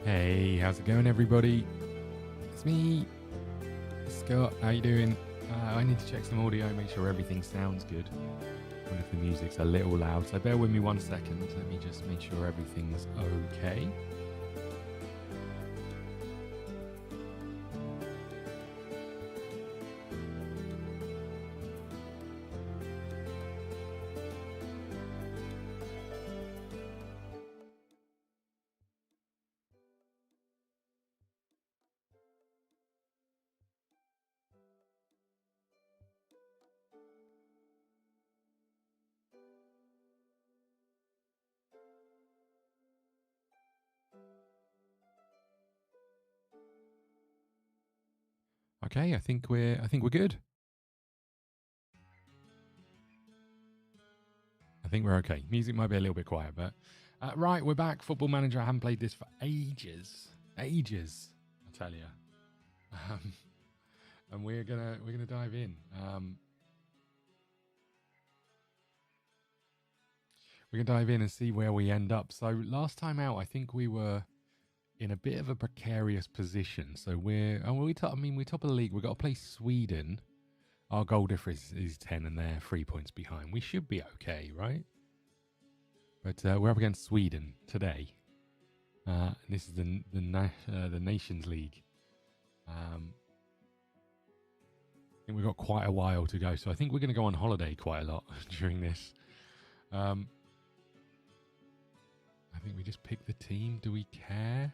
Hey, how's it going, everybody? It's me, Scott. How you doing? I need to check some audio, make sure everything sounds good. What if the music's a little loud? So bear with me 1 second. Let me just make sure everything's okay. Okay, I think we're good. I think we're okay. Music might be a little bit quiet, but right, we're back. Football Manager. I haven't played this for ages, I tell you. And we're gonna dive in. We're gonna dive in and see where we end up. So last time out, I think we were in a bit of a precarious position. So we top of the league. We've got to play Sweden. Our goal difference is 10 and they're 3 points behind. We should be okay, right? But we're up against Sweden today. This is the Nations League. I think we've got quite a while to go. So I think we're going to go on holiday quite a lot during this. I think we just pick the team. Do we care?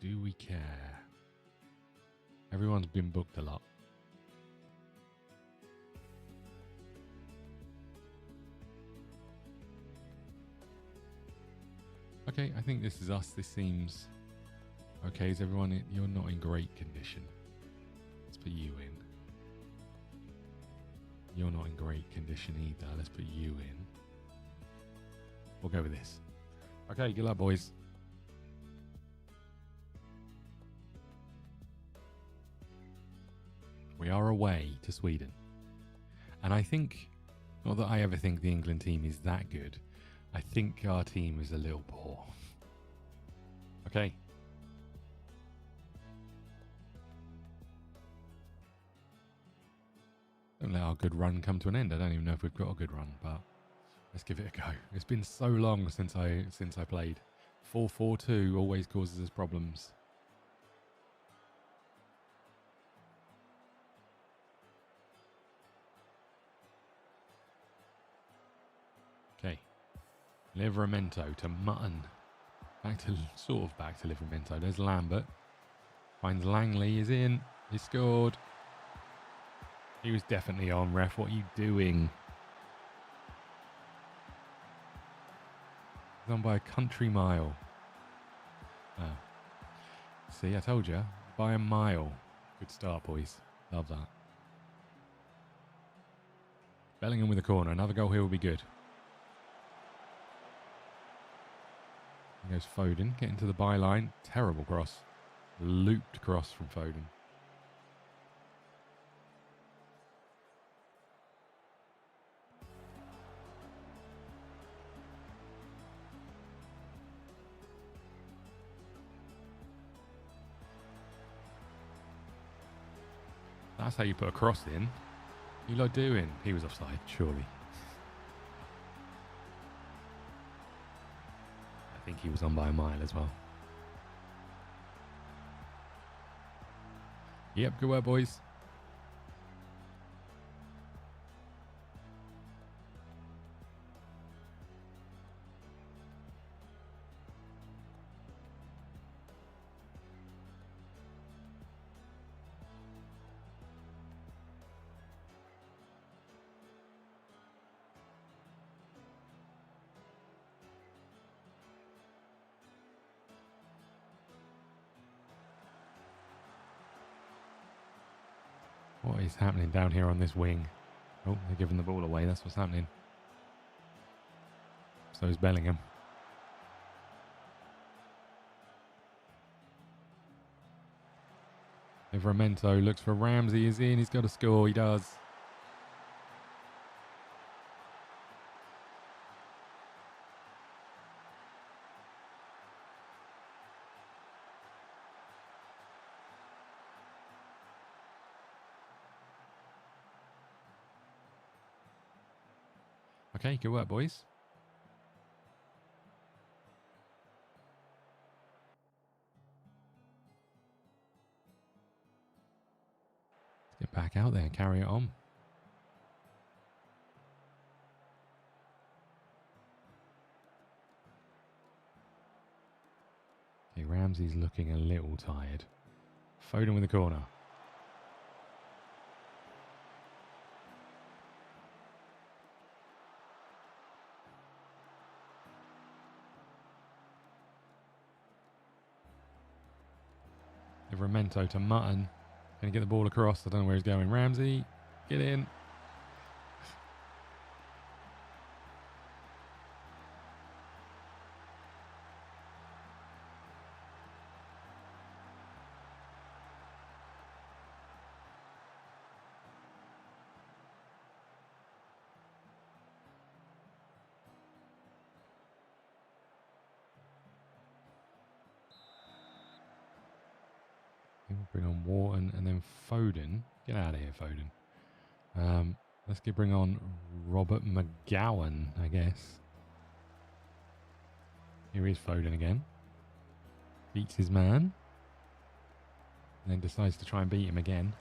Do we care? Everyone's been booked a lot. Okay, I think this is us. This seems okay. Is everyone you're not in great condition. Let's put you in. You're not in great condition either. Let's put you in. We'll go with this. Okay, good luck, boys. We are away to Sweden. And I think, not that I ever think the England team is that good, I think our team is a little poor. Okay. Don't let our good run come to an end. I don't even know if we've got a good run, but let's give it a go. It's been so long since I played. 4-4-2 always causes us problems. Okay. Livramento to Mutton. Back to Livramento. There's Lambert. Finds Langley. Is in. He scored. He was definitely on, ref. What are you doing? He's on by a country mile. Oh. See, I told you. By a mile. Good start, boys. Love that. Bellingham with a corner. Another goal here will be good. Here goes Foden. Getting to the byline. Terrible cross. Looped cross from Foden. That's how you put a cross in. What are you lot doing? He was offside, surely. I think he was on by a mile as well. Yep, good work, boys. What is happening down here on this wing? Oh, they're giving the ball away. That's what's happening. So is Bellingham. Livramento looks for Ramsey. Is in. He's got to score. He does. Okay, good work, boys. Get back out there and carry it on. Okay, Ramsey's looking a little tired. Foden with the corner. Livramento to Mutton. Going to get the ball across. I don't know where he's going. Ramsey, get in. We'll bring on Wharton and then Foden. Get out of here, Foden. Let's bring on Robert McGowan, I guess. Here is Foden again. Beats his man. And then decides to try and beat him again.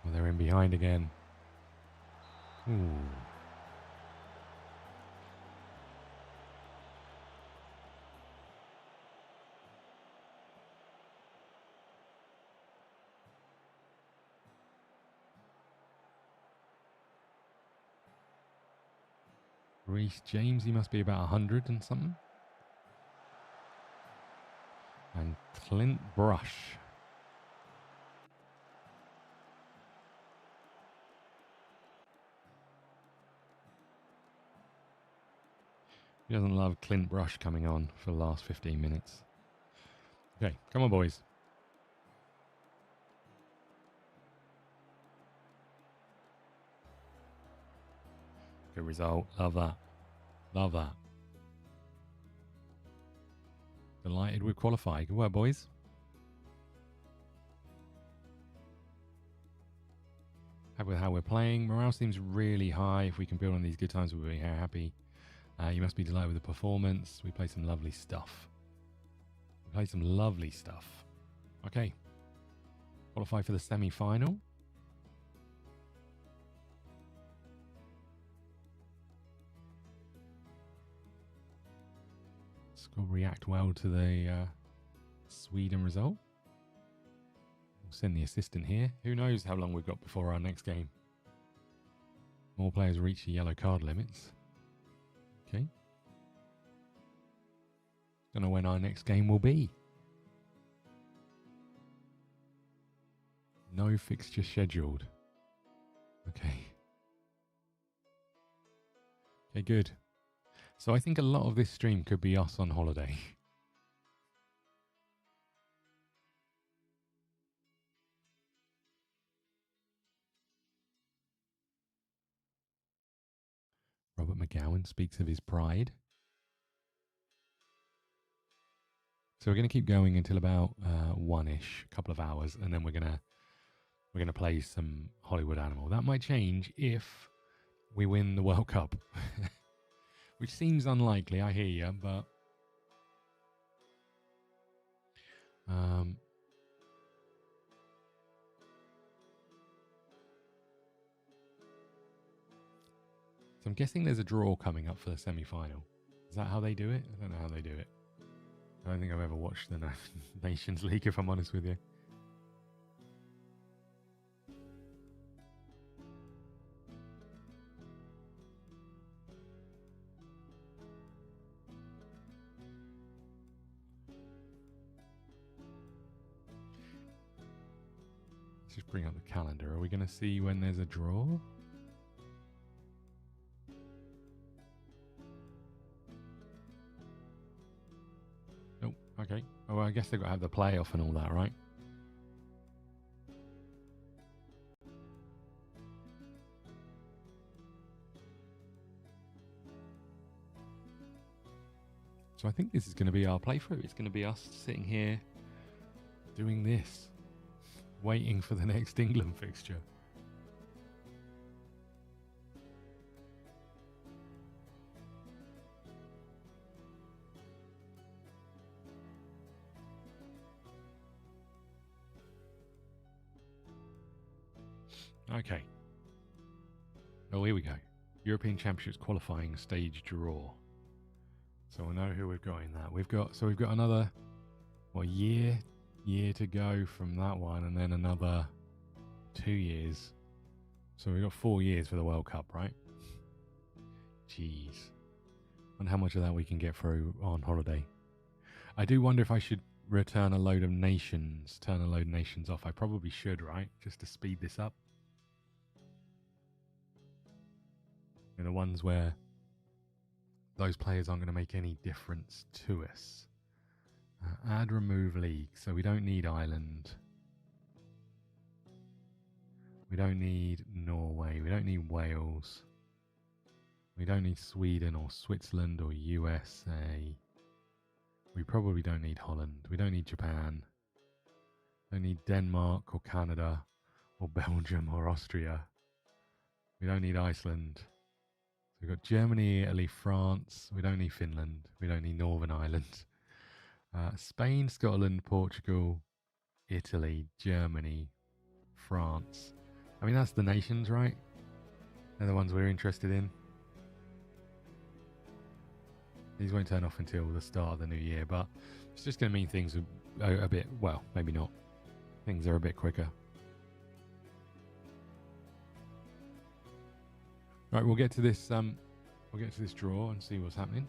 Well, they're in behind again. Ooh. Reece James, he must be about 100 and something. And Clint Brush. He doesn't love Clint Brush coming on for the last 15 minutes. Okay, come on, boys. Good result. Love that. Love that. Delighted we qualified. Good work, boys. Happy with how we're playing. Morale seems really high. If we can build on these good times, we'll be happy. You must be delighted with the performance. We play some lovely stuff. Okay. Qualify for the semi-final. Score react well to the Sweden result. We'll send the assistant here. Who knows how long we've got before our next game. More players reach the yellow card limits. Okay. Don't know when our next game will be. No fixture scheduled. Okay. Okay, good. So I think a lot of this stream could be us on holiday. Robert McGowan speaks of his pride. So we're going to keep going until about 1-ish, a couple of hours, and then we're going to play some Hollywood Animal. That might change if we win the World Cup, which seems unlikely. I hear you, but so I'm guessing there's a draw coming up for the semi-final. Is that how they do it? I don't know how they do it. I don't think I've ever watched the Nations League, if I'm honest with you. Let's just bring up the calendar. Are we going to see when there's a draw? Okay. Oh, well, I guess they've got to have the playoff and all that, right? So I think this is going to be our playthrough. It's going to be us sitting here doing this, waiting for the next England fixture. Okay. Oh, here we go. European Championships qualifying stage draw. So I know who we've got in that. We've got another year to go from that one, and then another 2 years. So we've got 4 years for the World Cup, right? Jeez. And how much of that we can get through on holiday. I do wonder if I should turn a load of nations off. I probably should, right? Just to speed this up. And the ones where those players aren't going to make any difference to us. Add remove league. So we don't need Ireland. We don't need Norway. We don't need Wales. We don't need Sweden or Switzerland or USA. We probably don't need Holland. We don't need Japan. We don't need Denmark or Canada or Belgium or Austria. We don't need Iceland. So we've got Germany, Italy, France. We don't need Finland. We don't need Northern Ireland. Spain, Scotland, Portugal, Italy, Germany, France. I mean, that's the nations, right? They're the ones we're interested in. These won't turn off until the start of the new year, but it's just going to mean things are a bit, well, maybe not. Things are a bit quicker. Right, we'll get to this draw and see what's happening.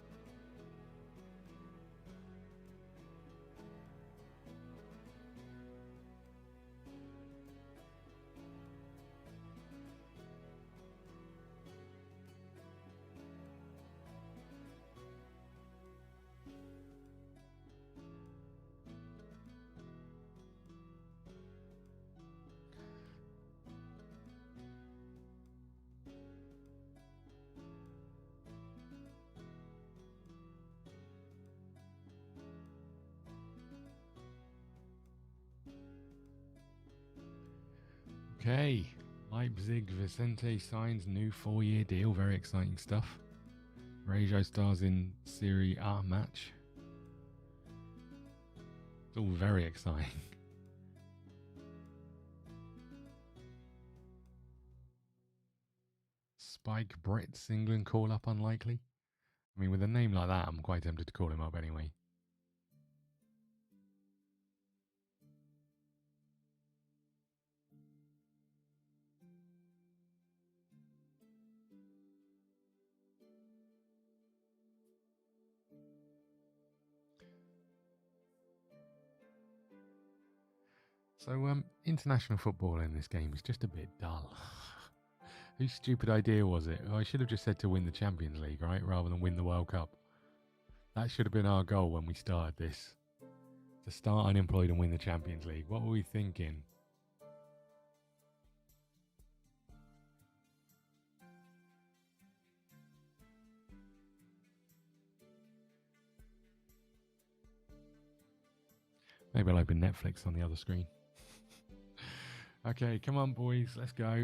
Okay, Leipzig Vicente signs new 4-year deal. Very exciting stuff. Reggio stars in Serie A match. It's all very exciting. Spike Brits England call up unlikely. I mean, with a name like that, I'm quite tempted to call him up anyway. So, international football in this game is just a bit dull. Whose stupid idea was it? I should have just said to win the Champions League, right? Rather than win the World Cup. That should have been our goal when we started this. To start Unemployed and win the Champions League. What were we thinking? Maybe I'll open Netflix on the other screen. Okay, come on, boys. Let's go.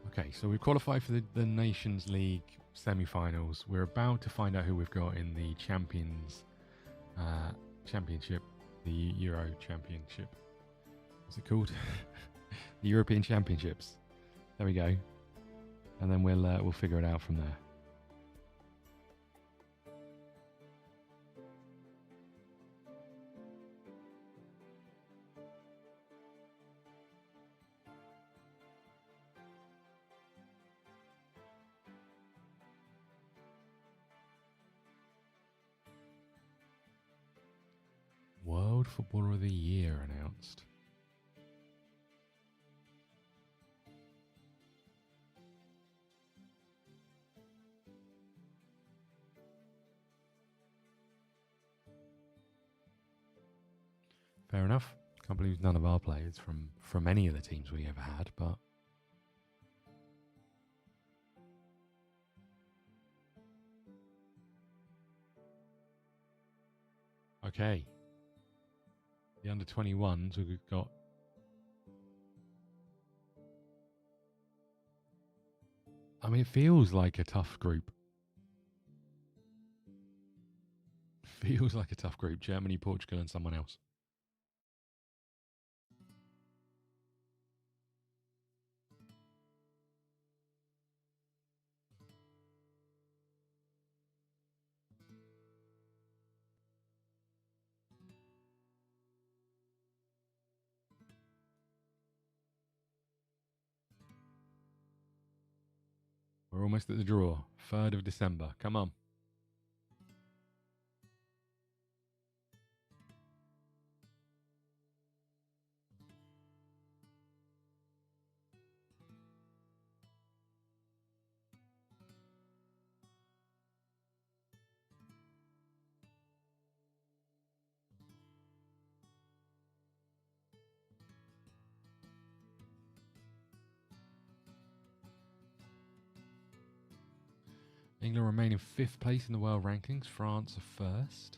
Okay, so we've qualified for the Nations League semi-finals. We're about to find out who we've got in the Championship, the Euro Championship. What's it called? The European Championships. There we go. And then we'll figure it out from there. World Footballer of the Year announced. Fair enough. Can't believe none of our players from any of the teams we ever had, but okay. The under 21s we've got. I mean, it feels like a tough group. Feels like a tough group. Germany, Portugal, and someone else. We're almost at the draw. 3rd of December. Come on. England remain in 5th place in the world rankings. France are 1st.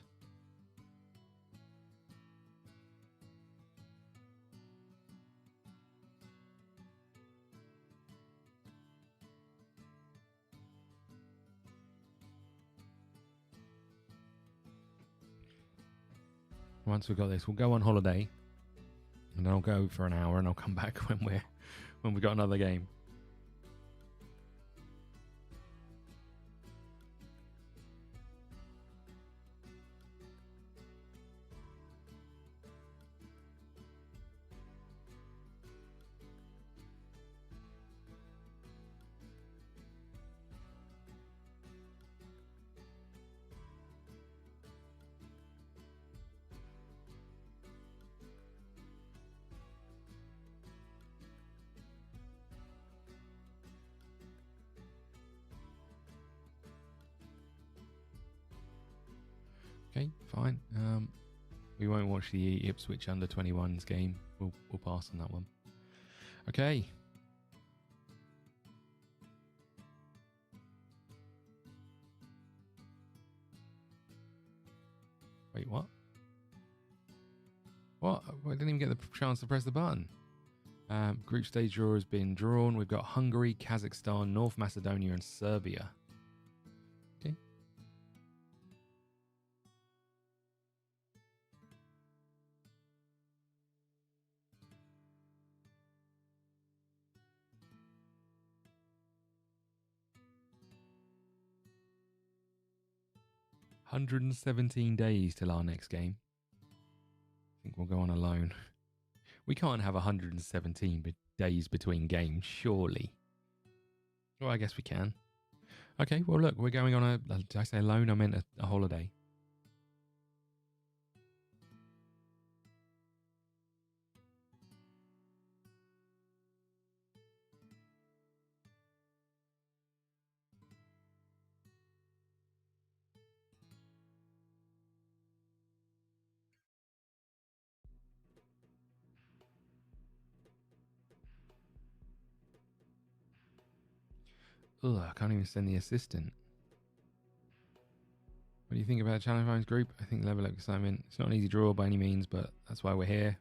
Once we've got this, we'll go on holiday, and I'll go for an hour, and I'll come back when we've got another game. Okay, fine. We won't watch the Ipswich under 21s game. We'll pass on that one. Okay. Wait, what? What? I didn't even get the chance to press the button. Group stage draw has been drawn. We've got Hungary, Kazakhstan, North Macedonia, and Serbia. Okay. $117 days till our next game. I think we'll go on a loan. We can't have 117 days between games, surely. Well, I guess we can. Okay, well, look, we're going on did I say a loan? I meant a holiday. Ugh, I can't even send the assistant. What do you think about Challenge Phones group? I think level up excitement. It's not an easy draw by any means, but that's why we're here.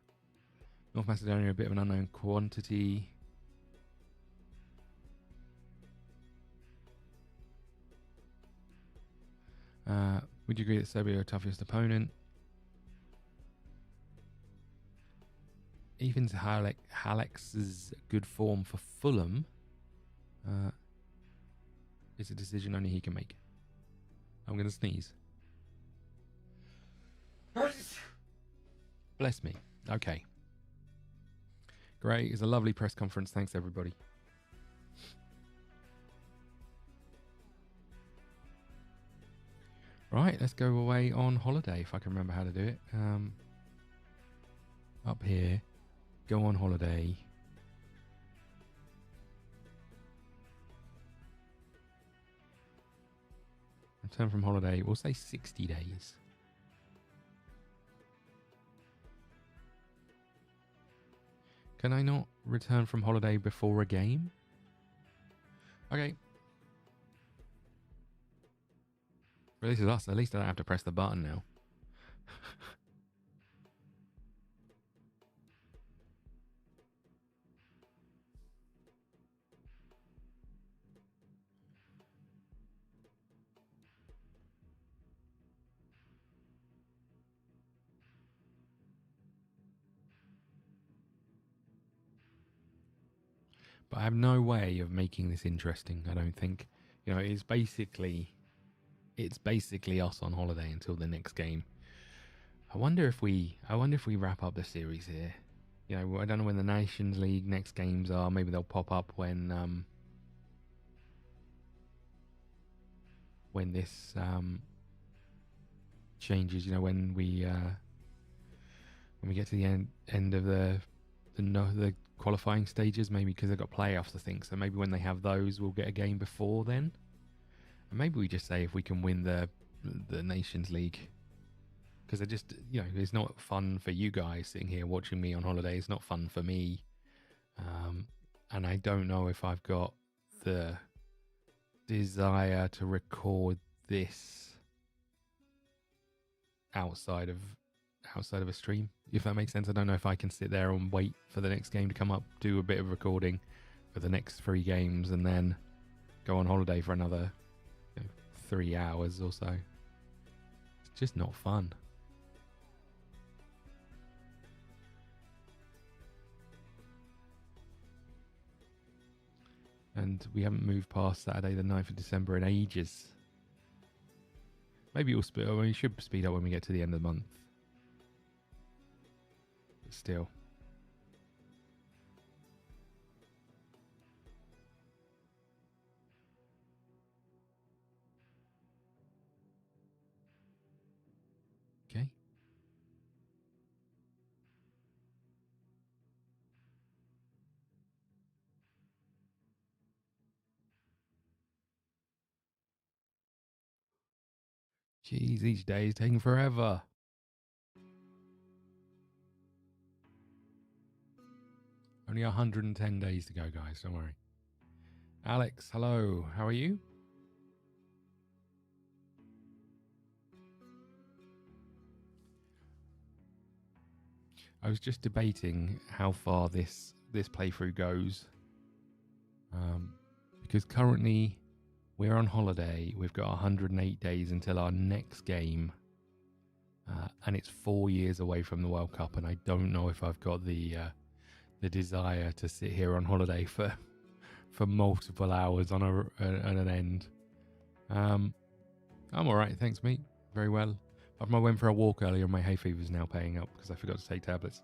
North Macedonia, a bit of an unknown quantity. Would you agree that Serbia are toughest opponent? Even Halex's good form for Fulham is a decision only he can make. I'm going to sneeze. Bless me. Okay. Great. It's a lovely press conference. Thanks, everybody. Right, let's go away on holiday, if I can remember how to do it. Up here. Go on holiday. Return from holiday. We'll say 60 days. Can I not return from holiday before a game? Okay. Well, this is us. At least I don't have to press the button now. But I have no way of making this interesting, I don't think. You know, it's basically us on holiday until the next game. I wonder if we wrap up the series here. You know, I don't know when the Nations League next games are. Maybe they'll pop up when this changes. You know, when we get to the end of the qualifying stages, maybe because they've got playoffs, I think. So maybe when they have those, we'll get a game before then. And maybe we just say if we can win the Nations League, because it's not fun for you guys sitting here watching me on holiday. It's not fun for me, and I don't know if I've got the desire to record this outside of a stream, if that makes sense. I don't know if I can sit there and wait for the next game to come up, do a bit of recording for the next 3 games, and then go on holiday for another 3 hours or so. It's just not fun. And we haven't moved past Saturday the 9th of December in ages. Maybe we should speed up when we get to the end of the month. But still. Okay. Jeez, each day is taking forever. Only 110 days to go, guys. Don't worry. Alex, hello. How are you? I was just debating how far this playthrough goes. Because currently we're on holiday. We've got 108 days until our next game. And it's 4 years away from the World Cup. And I don't know if I've got the desire to sit here on holiday for multiple hours on an end. I'm all right, thanks, mate. Very well. I went for a walk earlier and my hay fever is now paying up because I forgot to take tablets.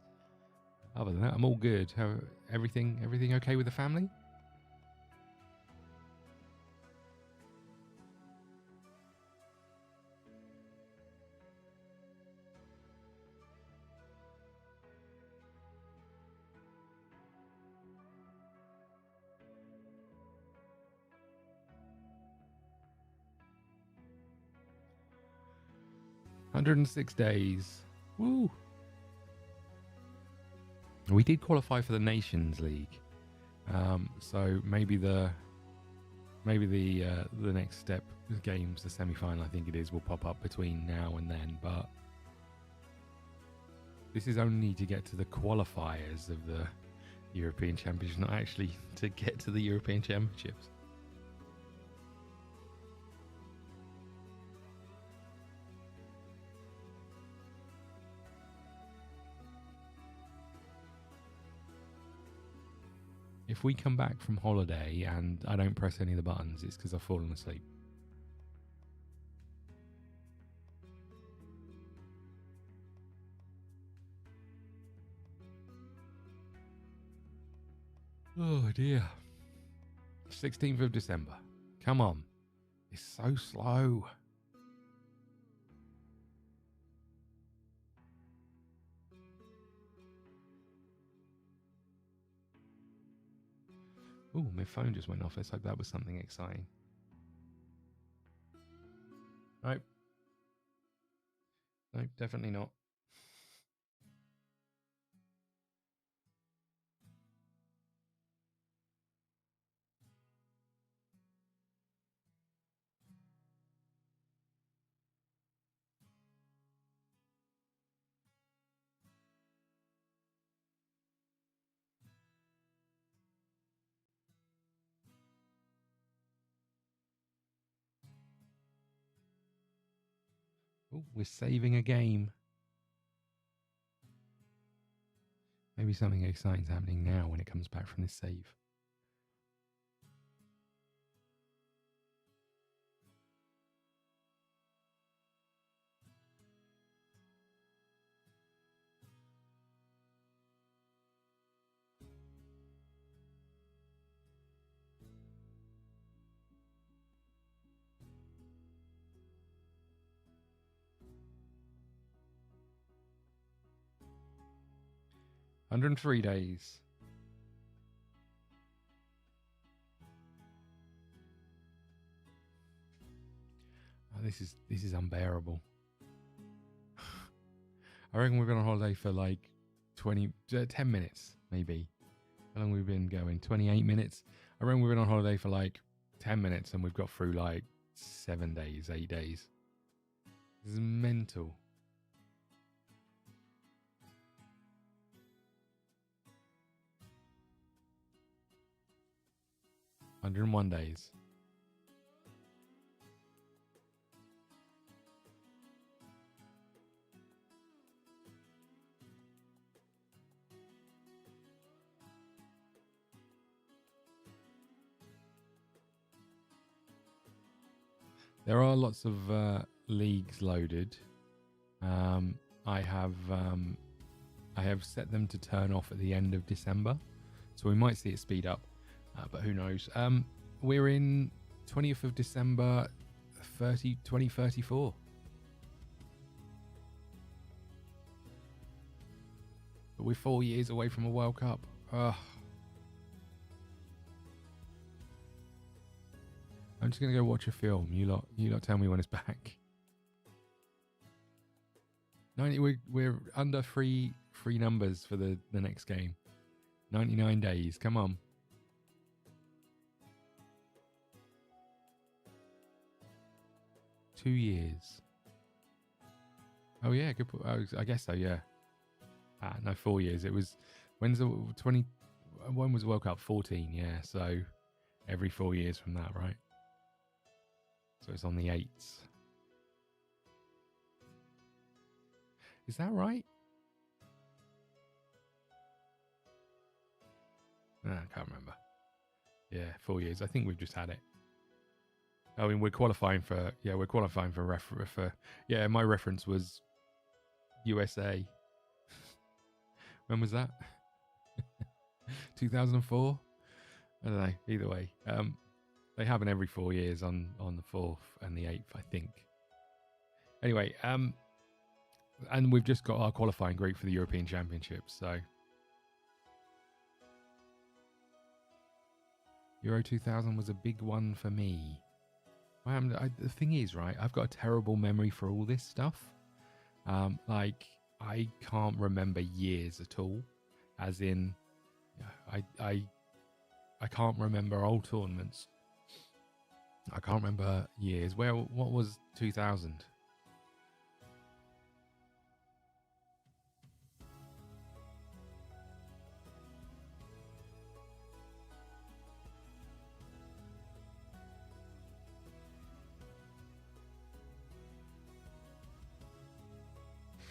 Other than that, I'm all good. Everything okay with the family? $106 days. Woo! We did qualify for the Nations League, so maybe the next step games, the semi-final, I think it is, will pop up between now and then. But this is only to get to the qualifiers of the European Championships, not actually to get to the European Championships. If we come back from holiday and I don't press any of the buttons, it's because I've fallen asleep. Oh dear. 16th of December. Come on. It's so slow. Oh, my phone just went off. Let's hope that was something exciting. Nope. Nope, definitely not. Oh, we're saving a game. Maybe something exciting's happening now when it comes back from this save. $103 days. Oh, this is unbearable. I reckon we've been on holiday for like 10 minutes, maybe. How long we've been going? 28 minutes. I reckon we've been on holiday for like 10 minutes and we've got through like 7 days, 8 days. This is mental. $101 days. There are lots of leagues loaded. I have set them to turn off at the end of December, so we might see it speed up, but who knows? We're in 20th of December, 2034. But we're 4 years away from a World Cup. Ugh. I'm just gonna go watch a film. You lot tell me when it's back. 90. We're under three numbers for the next game. 99 days. Come on. $2 years. Oh yeah, good. I guess so. Yeah. No, 4 years. It was. When's the 20? When was the World Cup? 14. Yeah. So every 4 years from that, right? So it's on the 8th. Is that right? No, I can't remember. Yeah, 4 years. I think we've just had it. I mean, we're qualifying for. Yeah, we're qualifying for yeah, my reference was USA. When was that? 2004. I don't know. Either way, they happen every 4 years on the 4th and the 8th, I think. Anyway, and we've just got our qualifying group for the European Championships. So Euro 2000 was a big one for me. The thing is, right, I've got a terrible memory for all this stuff. Like, I can't remember years at all. As in, I can't remember old tournaments. I can't remember years. What was 2000?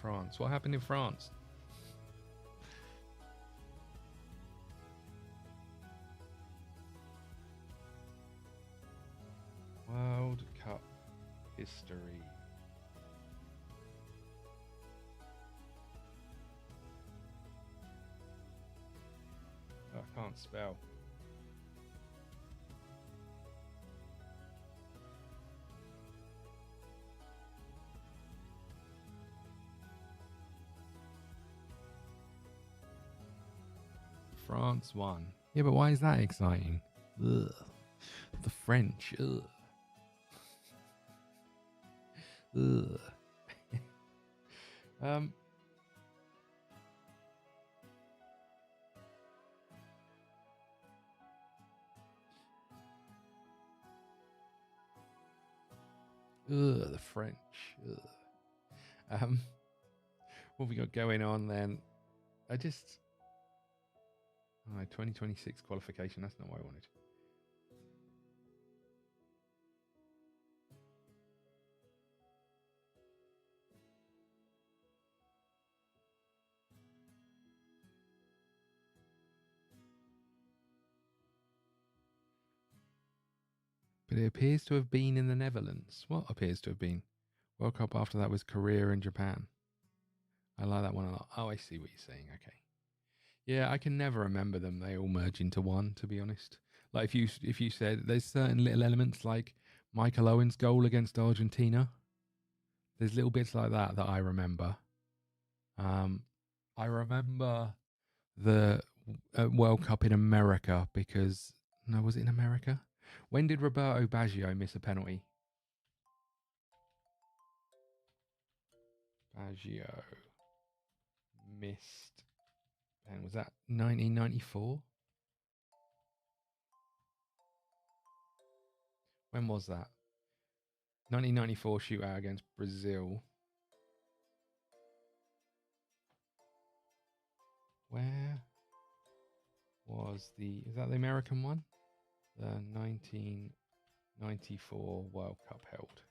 France. What happened in France? World Cup history. Oh, I can't spell. France won. Yeah, but why is that exciting? Ugh. The French. Ugh. Ugh. The French. Ugh. What have we got going on then? 2026 qualification. That's not what I wanted. but it appears to have been in the Netherlands. What appears to have been? World Cup after that was Korea and Japan. I like that one a lot. Oh, I see what you're saying. Okay. Yeah, I can never remember them. They all merge into one, to be honest. Like if you said there's certain little elements like Michael Owen's goal against Argentina. There's little bits like that I remember. I remember the World Cup in America because no, was it in America? When did Roberto Baggio miss a penalty? Baggio missed, and was that 1994? When was that? 1994 shootout against Brazil. Where was is that the American one? The 1994 World Cup held.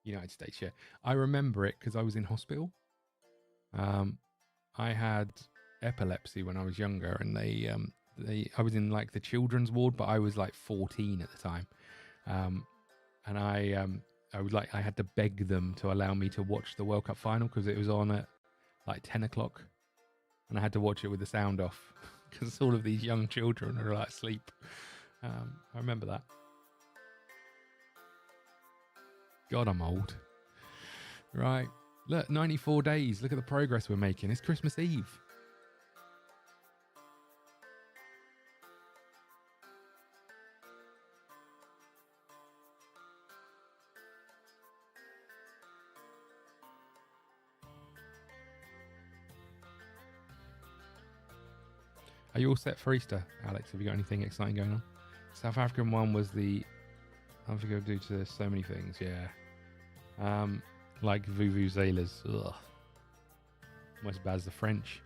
United States, yeah. I remember it because I was in hospital. I had epilepsy when I was younger, and I was in like the children's ward, but I was like 14 at the time. And I had to beg them to allow me to watch the World Cup final because it was on at like 10 o'clock, and I had to watch it with the sound off because all of these young children are like asleep. I remember that. God, I'm old. Right. Look, 94 days. Look at the progress we're making. It's Christmas Eve. Are you all set for Easter, Alex? Have you got anything exciting going on? South African one was I think I'll do to so many things, yeah. Like vuvuzelas. Ugh. Almost as bad as the French.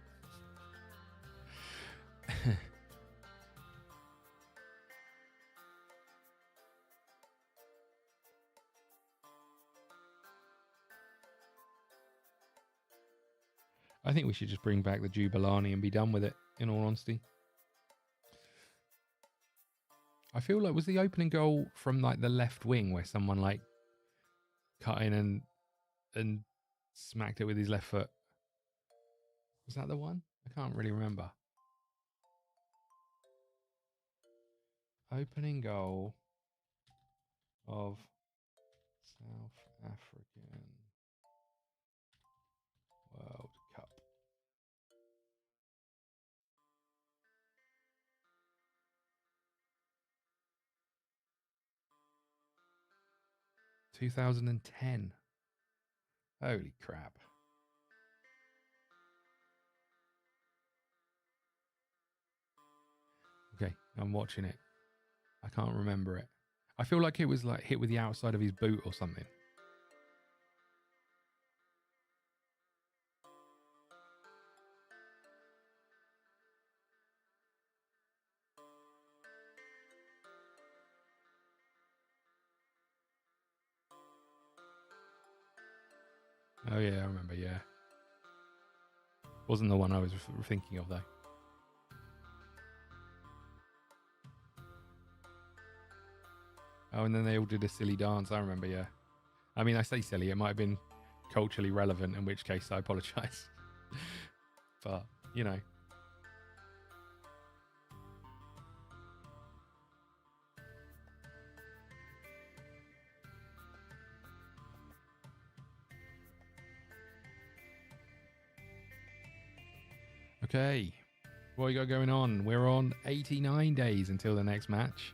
I think we should just bring back the Jubilani and be done with it, in all honesty. I feel like was the opening goal from like the left wing where someone like cut in and smacked it with his left foot. Was that the one? I can't really remember. Opening goal of South African World Cup. (2010). Holy crap. Okay, I'm watching it. I can't remember it. I feel like it was like hit with the outside of his boot or something. Oh yeah, I remember, yeah. Wasn't the one I was thinking of though. Oh, and then they all did a silly dance. I remember, yeah. I mean, I say silly. It might have been culturally relevant, in which case I apologise. But, you know. Okay. What you got going on? We're on 89 days until the next match.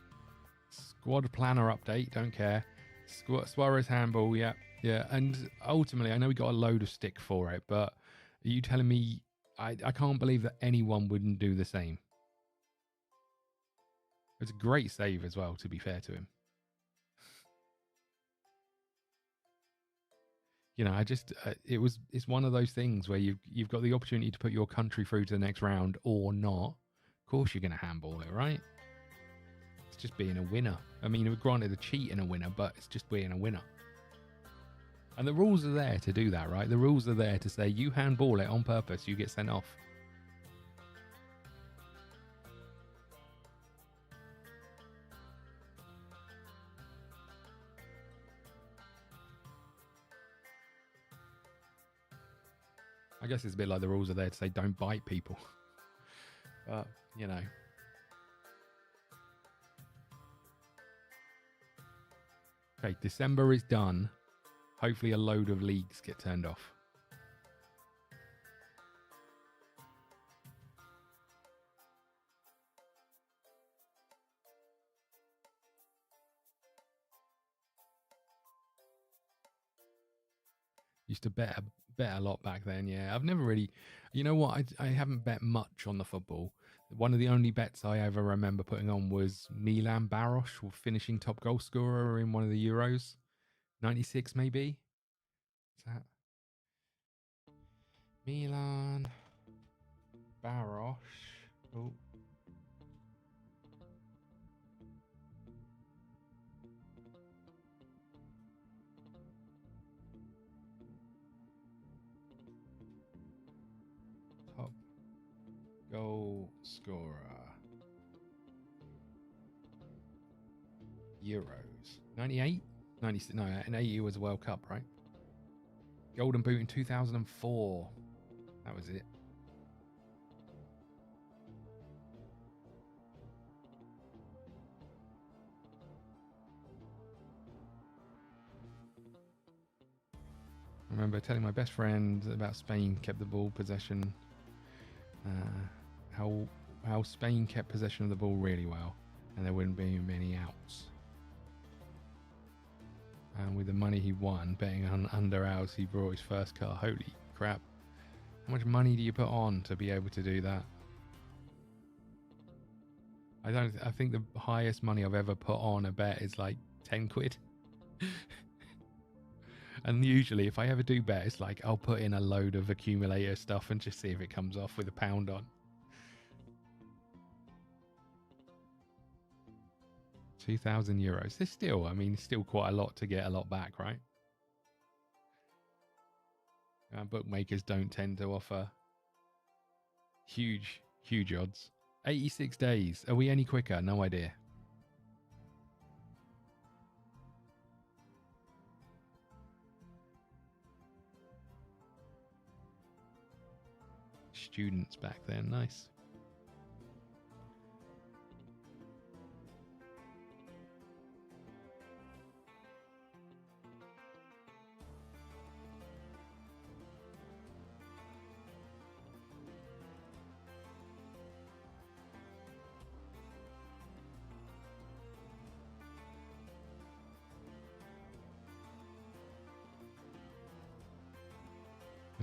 Squad planner update. Don't care. Suarez handball. Yeah. Yeah. And ultimately, I know we got a load of stick for it, but are you telling me I can't believe that anyone wouldn't do the same? It's a great save as well, to be fair to him. You know, it's one of those things where you've got the opportunity to put your country through to the next round or not. Of course you're going to handball it, right? It's just being a winner. I mean, granted a cheat in a winner, but it's just being a winner. And the rules are there to do that, right? The rules are there to say you handball it on purpose, you get sent off. I guess it's a bit like the rules are there to say don't bite people. But, you know. Okay, December is done. Hopefully a load of leagues get turned off. Used to bet a lot back then. Yeah, I've never really, you know what? I haven't bet much on the football. One of the only bets I ever remember putting on was Milan Baros finishing top goal scorer in one of the Euros, 96 maybe. Is that Milan Baros? Oh. Top goal scorer. Euros. 98? 96. No, in 80 was a World Cup, right? Golden Boot in 2004. That was it. I remember telling my best friend about Spain kept the ball possession. How Spain kept possession of the ball really well, and there wouldn't be many outs. And with the money he won betting on under hours, he brought his first car. Holy crap! How much money do you put on to be able to do that? I think the highest money I've ever put on a bet is like 10 quid. And usually if I ever do bet, it's like I'll put in a load of accumulator stuff and just see if it comes off with £1 on. 2,000 euros. There's still, I mean, still quite a lot to get a lot back, right? Bookmakers don't tend to offer huge odds. 86 days. Are we any quicker? No idea. Students back then. Nice.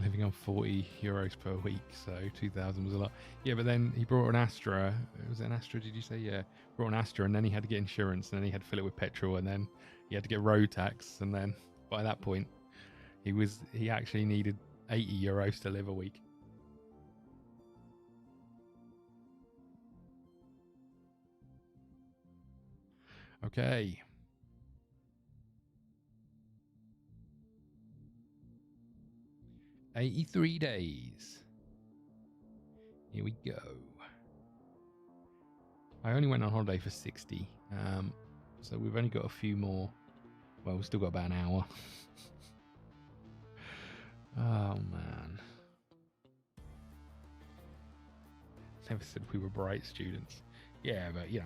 Living on 40 euros per week, so 2,000 was a lot. Yeah, but then he brought an Astra. Was it an Astra, did you say? Yeah, brought an Astra, and then he had to get insurance, and then he had to fill it with petrol, and then he had to get road tax, and then by that point, he actually needed 80 euros to live a week. Okay. $83 days. Here we go. I only went on holiday for 60. So we've only got a few more. Well, we've still got about an hour. Oh, man. Never said we were bright students. Yeah, but, you know.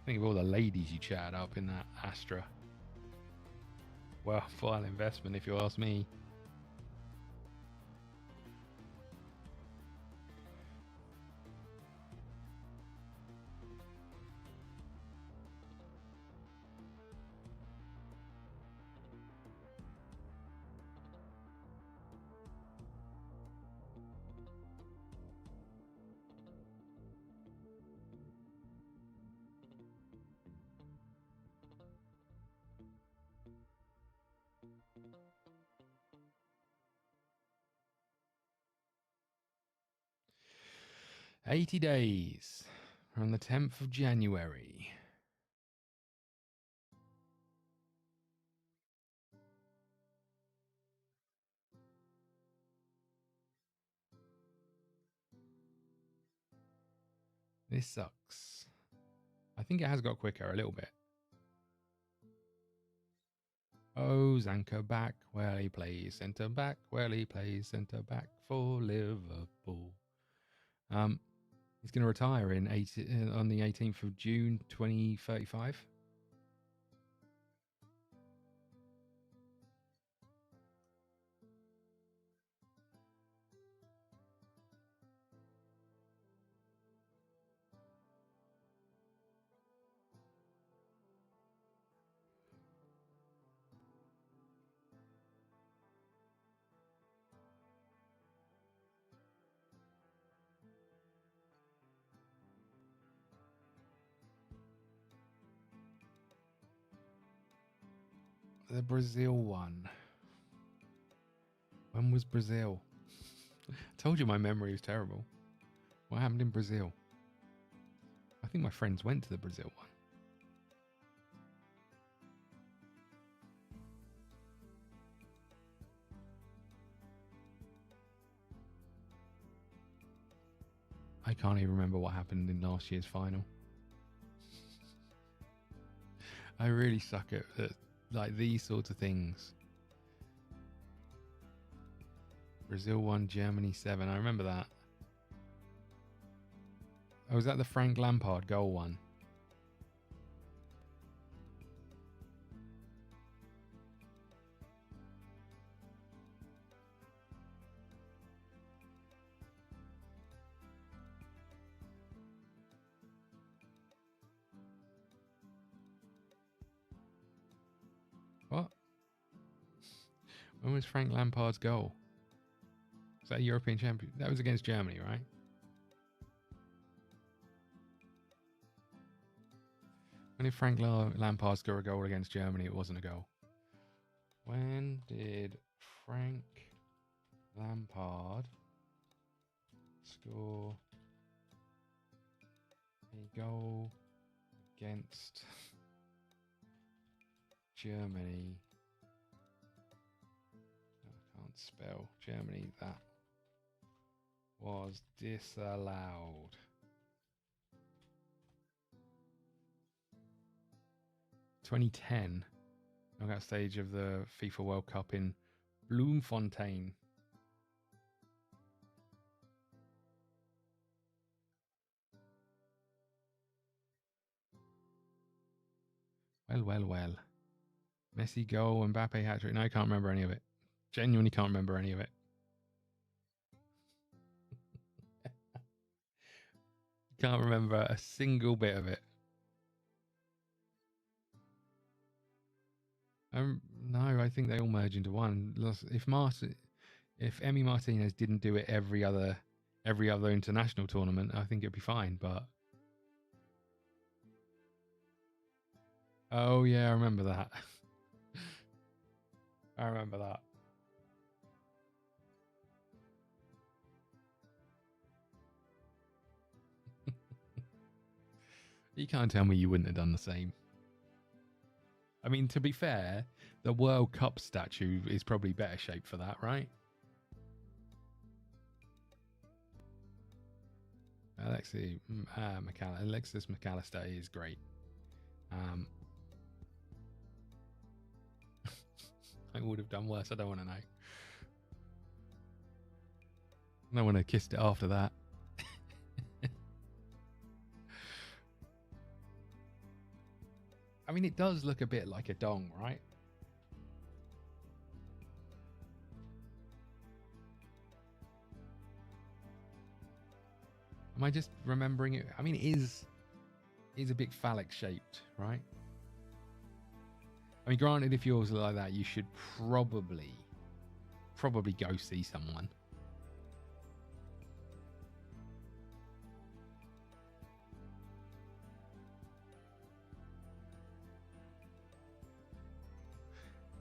Think of all the ladies you chatted up in that Astra. Well, fine investment if you ask me. $80 days from the 10th of January. This sucks. I think it has got quicker a little bit. Oh, Zanka back where he plays centre back, where he plays centre back for Liverpool. He's going to retire on the 18th of June 2035. The Brazil one. When was Brazil? I told you my memory is terrible. What happened in Brazil? I think my friends went to the Brazil one. I can't even remember what happened in last year's final. I really suck at like these sorts of things. Brazil 1, Germany 7. I remember that. Oh, was that the Frank Lampard goal one? What? When was Frank Lampard's goal? Was that a European champion? That was against Germany, right? When did Frank Lampard score a goal against Germany? It wasn't a goal. When did Frank Lampard score a goal against Germany? I can't spell Germany. That was disallowed. 2010, knockout stage of the FIFA World Cup in Bloemfontein. Well. Messi goal, Mbappe hat-trick. No, I can't remember any of it. Genuinely can't remember any of it. Can't remember a single bit of it. No, I think they all merge into one. If Emi Martinez didn't do it every other international tournament, I think it'd be fine. But oh yeah, I remember that. I remember that. You can't tell me you wouldn't have done the same. I mean, to be fair, the World Cup statue is probably better shape for that, right? Alexis McAllister is great. I would have done worse. I don't want to know. No one had kissed it after that. I mean, it does look a bit like a dong, right? Am I just remembering it? I mean, it is a bit phallic shaped, right? I mean, granted, if yours are like that, you should probably go see someone.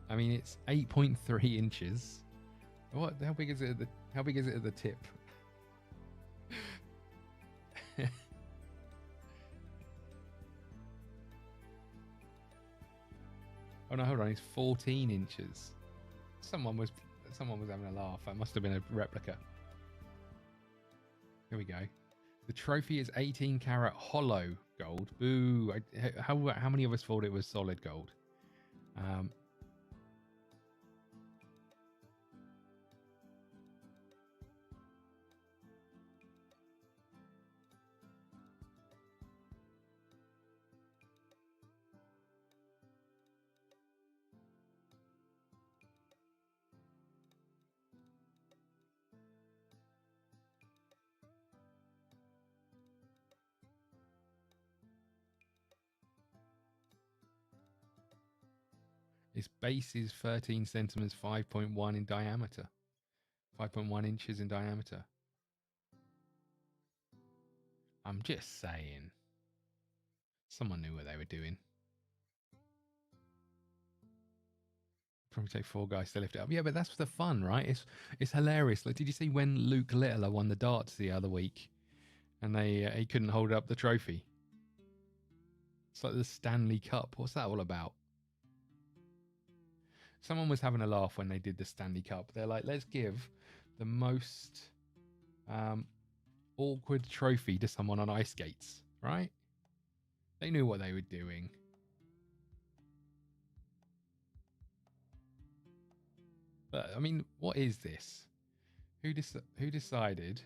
I mean, it's 8.3 inches. What? How big is it? How big is it at the tip? Oh no, hold on. It's 14 inches. Someone was having a laugh. That must have been a replica. Here we go. The trophy is 18 karat hollow gold. Boo! How many of us thought it was solid gold? Its base is 13 centimeters, 5.1 in diameter. 5.1 inches in diameter. I'm just saying. Someone knew what they were doing. Probably take 4 guys to lift it up. Yeah, but that's the fun, right? It's hilarious. Like, did you see when Luke Littler won the darts the other week, and he couldn't hold up the trophy? It's like the Stanley Cup. What's that all about? Someone was having a laugh when they did the Stanley Cup. They're like, let's give the most awkward trophy to someone on ice skates, right? They knew what they were doing. But I mean, what is this? Who decided?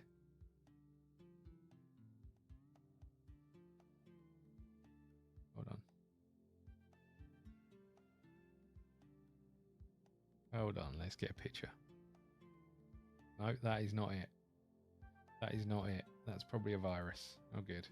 Hold on. Hold on. Let's get a picture. No, that is not it. That is not it. That's probably a virus. Oh, good.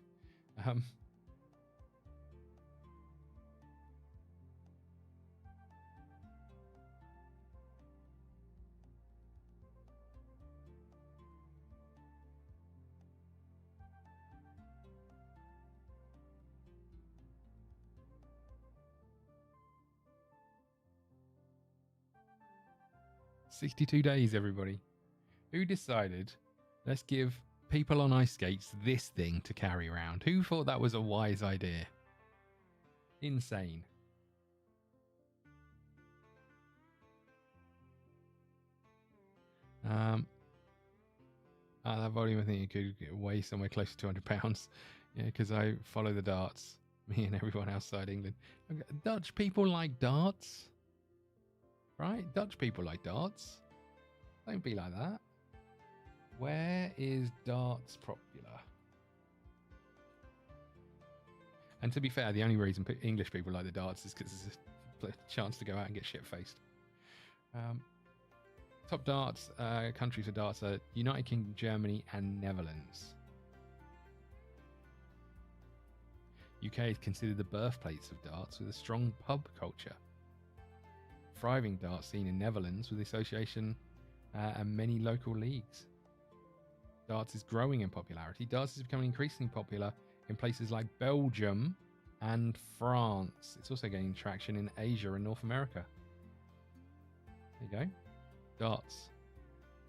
62 days, everybody. Who decided, let's give people on ice skates this thing to carry around? Who thought that was a wise idea? Insane. That volume, I think it could weigh somewhere close to 200 pounds. Yeah, because I follow the darts. Me and everyone outside England. Dutch people like darts. Right? Dutch people like darts. Don't be like that. Where is darts popular? And to be fair, the only reason English people like the darts is because it's a chance to go out and get shit-faced. Top darts countries for darts are United Kingdom, Germany, and Netherlands. UK is considered the birthplace of darts with a strong pub culture. Thriving darts scene in Netherlands with the association and many local leagues. Darts is growing in popularity. Darts is becoming increasingly popular in places like Belgium and France. It's also gaining traction in Asia and North America. There you go. Darts.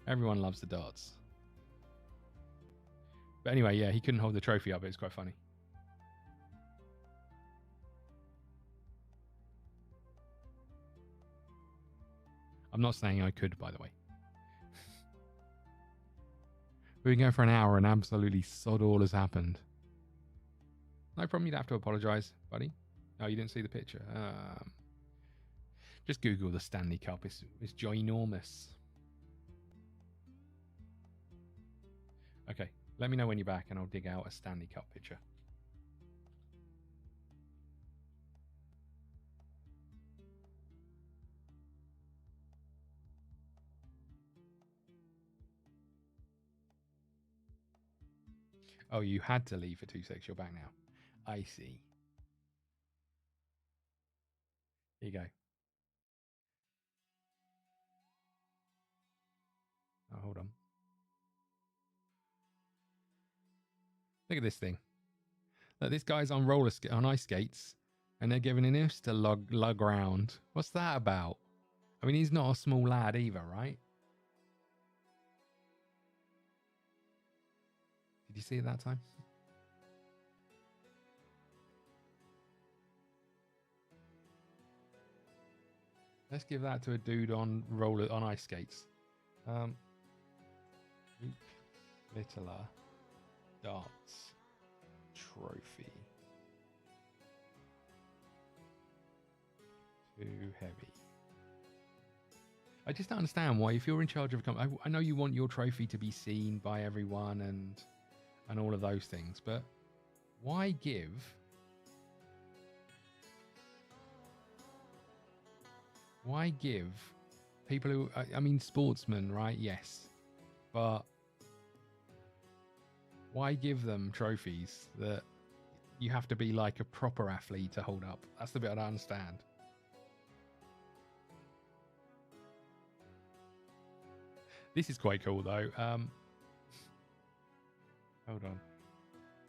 Everyone loves the darts. But anyway, yeah, he couldn't hold the trophy up. It was quite funny. I'm not saying I could, by the way. We've been going for an hour and absolutely sod all has happened. No problem, you'd have to apologise, buddy. Oh, you didn't see the picture. Just Google the Stanley Cup. It's ginormous. Okay, let me know when you're back and I'll dig out a Stanley Cup picture. Oh, you had to leave for 2 seconds. You're back now. I see. Here you go. Oh, hold on. Look at this thing. Look, this guy's on on ice skates, and they're giving him to lug round. What's that about? I mean, he's not a small lad either, right? Did you see it that time? Let's give that to a dude on ice skates. Littler darts trophy. Too heavy. I just don't understand why, if you're in charge of a company, I know you want your trophy to be seen by everyone and all of those things, but why give people who, I mean, sportsmen, right? Yes, but why give them trophies that you have to be like a proper athlete to hold up? That's the bit I don't understand. This is quite cool though. Hold on.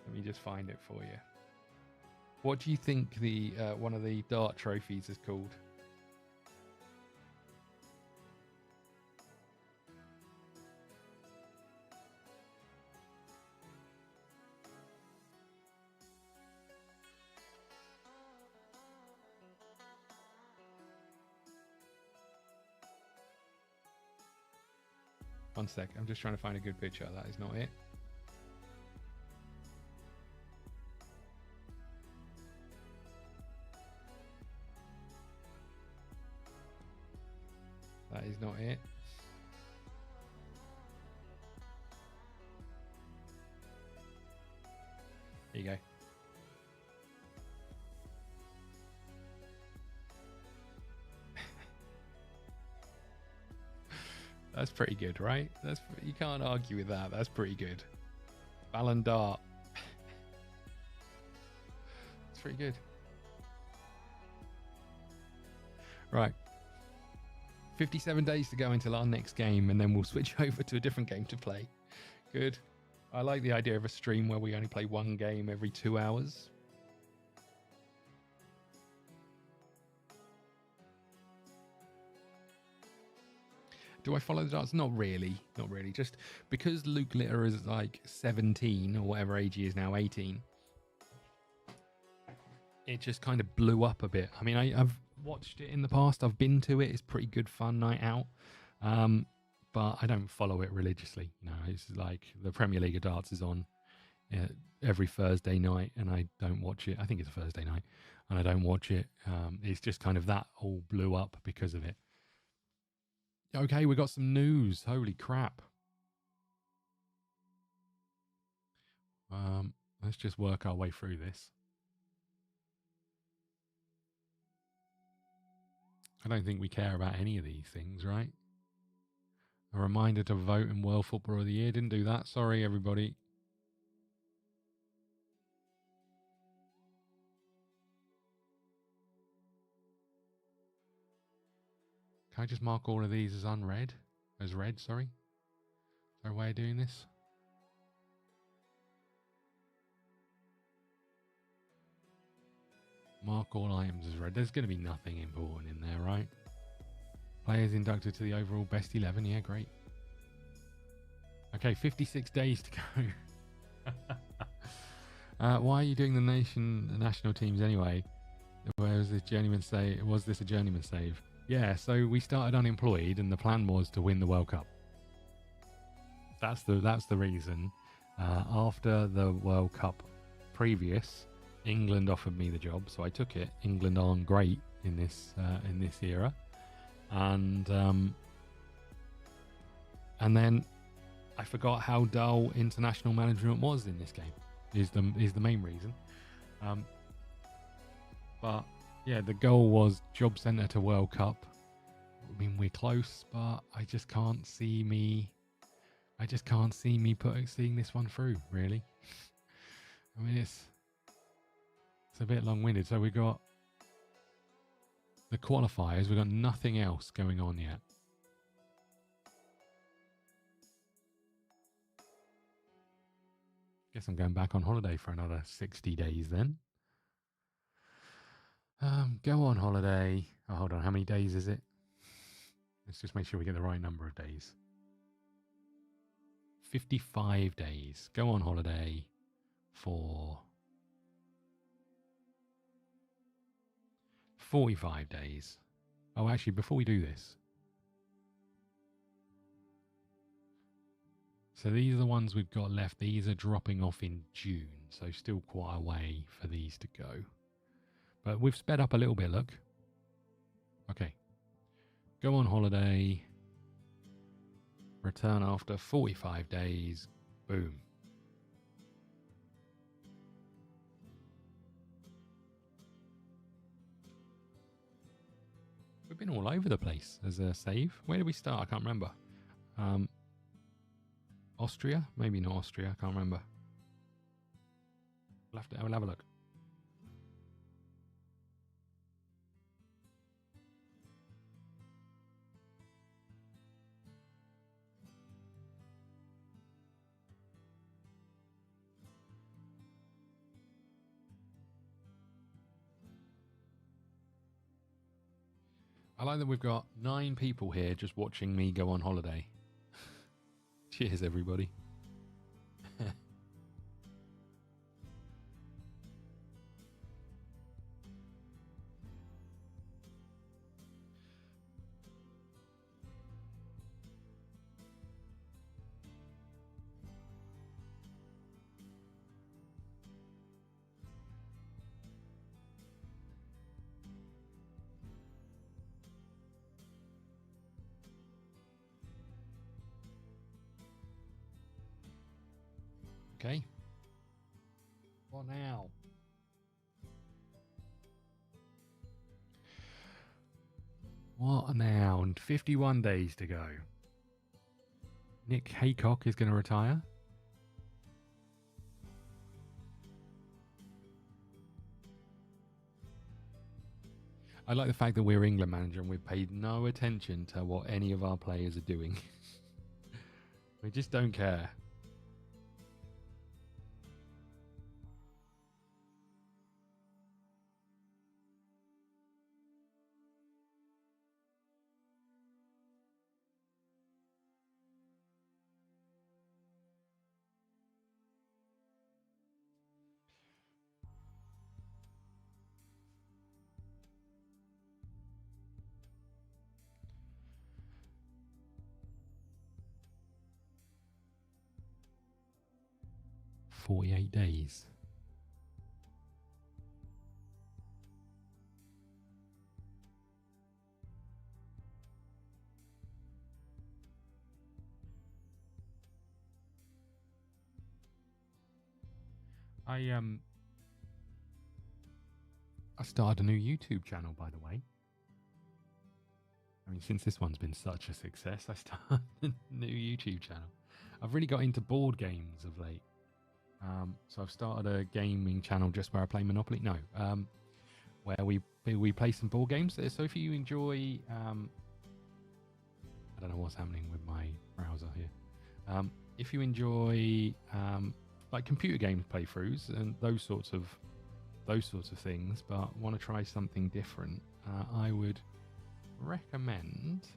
Let me just find it for you. What do you think the one of the dart trophies is called? One sec. I'm just trying to find a good picture. That is not it. That is not it. There you go. That's pretty good, right? You can't argue with that. That's pretty good. Ballon d'Or. It's pretty good. Right. 57 days to go until our next game, and then we'll switch over to a different game to play. Good. I like the idea of a stream where we only play one game every 2 hours. Do I follow the darts? Not really. Not really. Just because Luke Litter is like 17 or whatever age he is now, 18. It just kind of blew up a bit. I mean, I've watched it in the past. I've been to it. It's pretty good fun night out. But I don't follow it religiously. You know, it's like the Premier League of Darts is on every Thursday night, and I don't watch it. I think it's a Thursday night, and I don't watch it. It's just kind of that all blew up because of it. Okay, we got some news. Holy crap. Let's just work our way through this. I don't think we care about any of these things, right? A reminder to vote in World Footballer of the Year. Didn't do that. Sorry, everybody. Can I just mark all of these as unread? As read, sorry. Is there a way of doing this? Mark all items as read. There's going to be nothing important in there, right? Players inducted to the overall best 11. Yeah, great. Okay, 56 days to go. Why are you doing the national teams anyway? Was this a journeyman save? Yeah, so we started Unemployed, and the plan was to win the World Cup. That's the reason. After the World Cup previous, England offered me the job, so I took it. England aren't great in this era, and then I forgot how dull international management was in this game. Is the main reason. But yeah, the goal was job centre to World Cup. I mean, we're close, but I just can't see me seeing this one through, really. I mean, it's a bit long-winded. So we got the qualifiers. We've got nothing else going on yet. Guess I'm going back on holiday for another 60 days then. Go on holiday. Oh, hold on. How many days is it? Let's just make sure we get the right number of days. 55 days. Go on holiday for 45 days. Oh, actually, before we do this. So these are the ones we've got left. These are dropping off in June. So still quite a way for these to go. But we've sped up a little bit, look. Okay. Go on holiday. Return after 45 days. Boom. We've been all over the place as a save. Where did we start? I can't remember. Austria? Maybe not Austria. I can't remember. We'll have a look. I like that we've got 9 people here just watching me go on holiday. Cheers, everybody. Okay. What now? What now? And 51 days to go. Nick Haycock is going to retire. I like the fact that we're England manager and we've paid no attention to what any of our players are doing. We just don't care. "48 days. I started a new YouTube channel, by the way. I mean, since this one's been such a success, I started a new YouTube channel. I've really got into board games of late. So I've started a gaming channel just where I play Monopoly. No, where we play some board games. So if you enjoy, I don't know what's happening with my browser here. If you enjoy like computer games playthroughs and those sorts of things, but want to try something different, I would recommend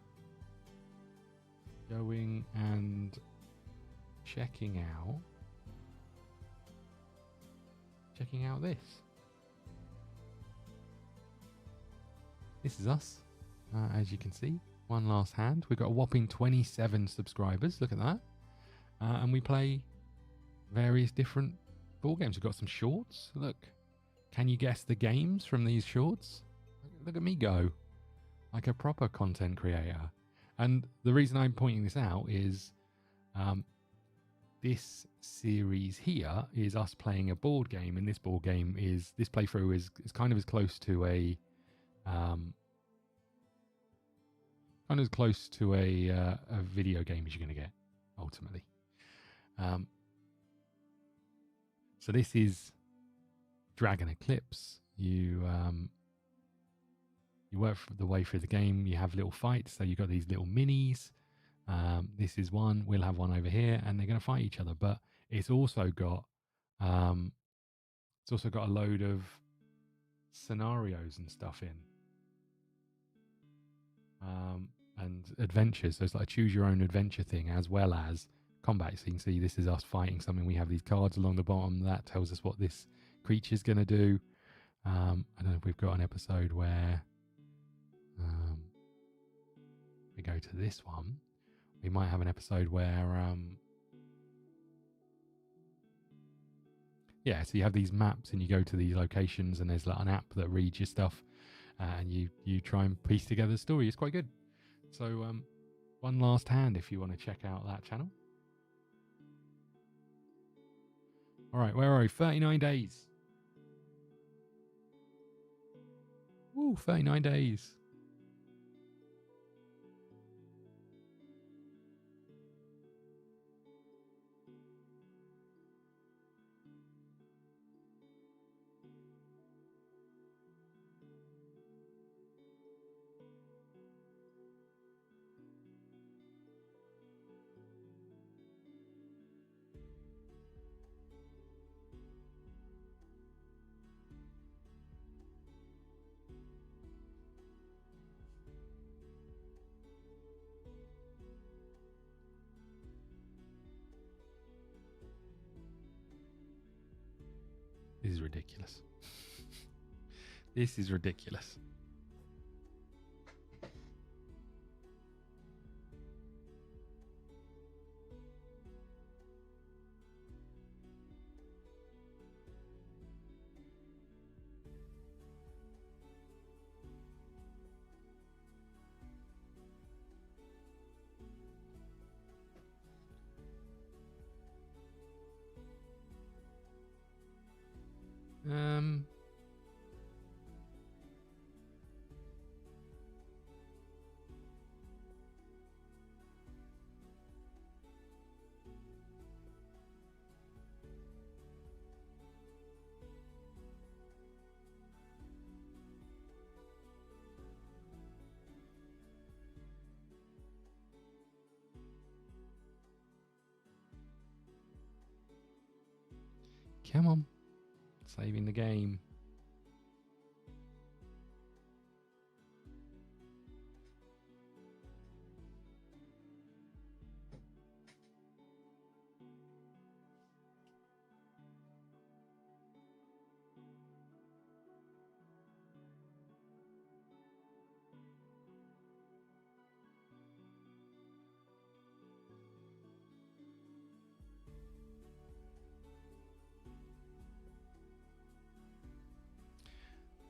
going and checking out this. This is us, as you can see. One last hand. We've got a whopping 27 subscribers. Look at that. And we play various different board games. We've got some shorts. Look. Can you guess the games from these shorts? Look at me go. Like a proper content creator. And the reason I'm pointing this out is this series here is us playing a board game, and this board game is, this playthrough is kind of as close to a video game as you're going to get, ultimately. So this is Dragon Eclipse. You work the way through the game. You have little fights. So you've got these little minis. This is one. We'll have one over here, and they're going to fight each other. But it's also got a load of scenarios and stuff in, and adventures. So it's like a choose your own adventure thing, as well as combat. So you can see this is us fighting something. We have these cards along the bottom that tells us what this creature's going to do. I don't know if we've got an episode where we go to this one. We might have an episode where so you have these maps and you go to these locations, and there's like an app that reads your stuff, and you try and piece together the story. It's quite good. So one last hand if you want to check out that channel. All right, where are we? 39 days. Woo, 39 days. This is ridiculous. This is ridiculous. Come on. Saving the game.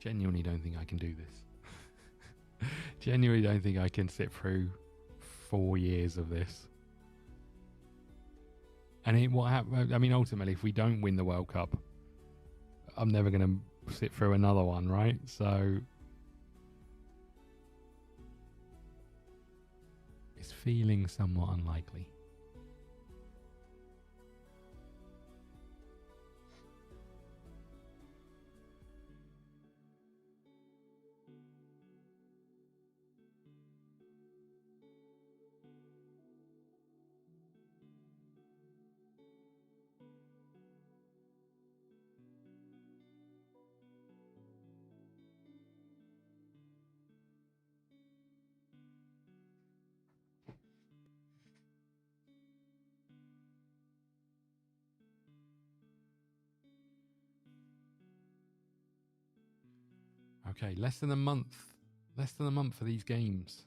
Genuinely don't think I can do this. Genuinely don't think I can sit through 4 years of this. And what happened? I mean, ultimately, if we don't win the World Cup, I'm never going to sit through another one, right? So it's feeling somewhat unlikely. Okay, less than a month. Less than a month for these games.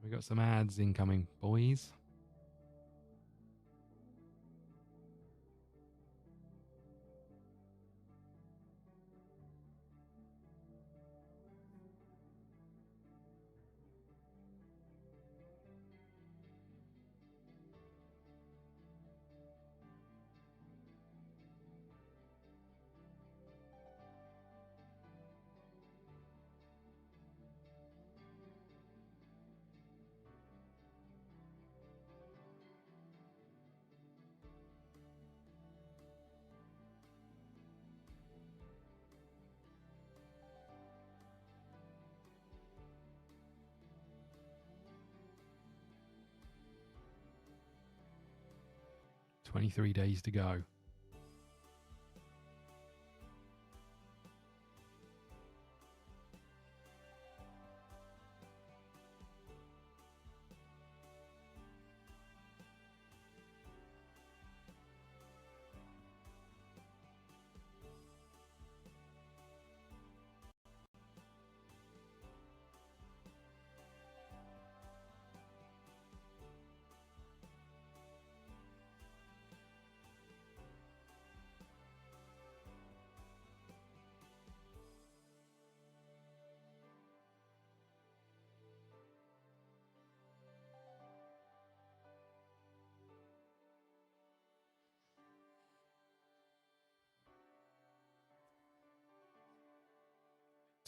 We got some ads incoming, boys. $23 days to go.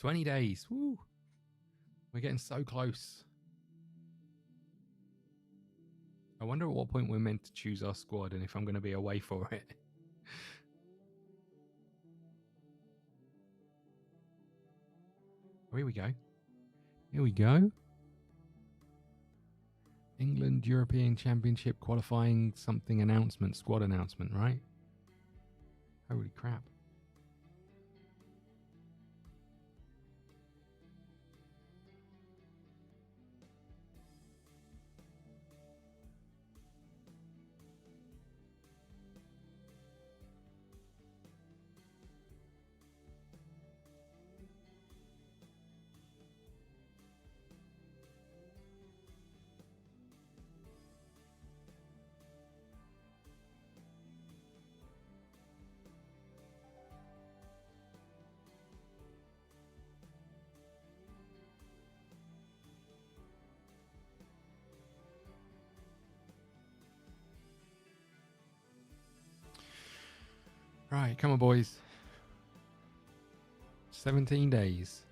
$20 days. Woo! We're getting so close. I wonder at what point we're meant to choose our squad and if I'm going to be away for it. Here we go. Here we go. England European Championship qualifying something announcement, squad announcement, right? Holy crap. Right, come on, boys. 17 days.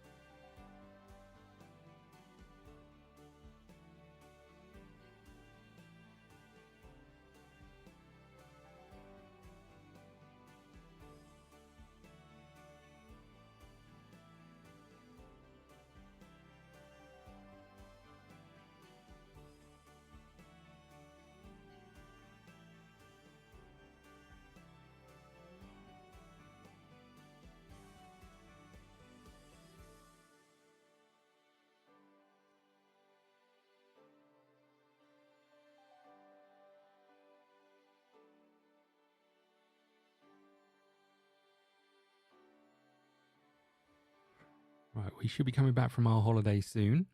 Right, we should be coming back from our holiday soon.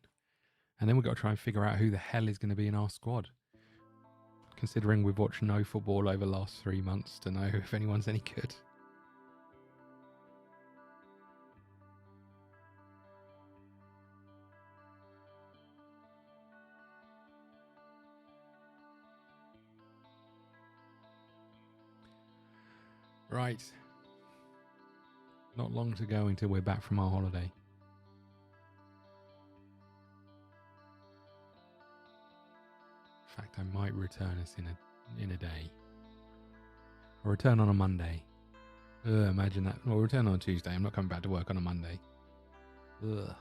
And then we've got to try and figure out who the hell is going to be in our squad. Considering we've watched no football over the last 3 months to know if anyone's any good. Right. Not long to go until we're back from our holiday. In fact, I might return us in a day. Or return on a Monday. Imagine that. Or return on a Tuesday. I'm not coming back to work on a Monday. Ugh.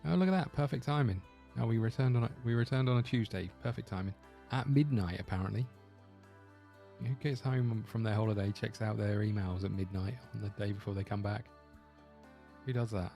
Oh, look at that! Perfect timing. Oh, we returned on a Tuesday. Perfect timing. At midnight, apparently. Who gets home from their holiday, checks out their emails at midnight on the day before they come back? Who does that?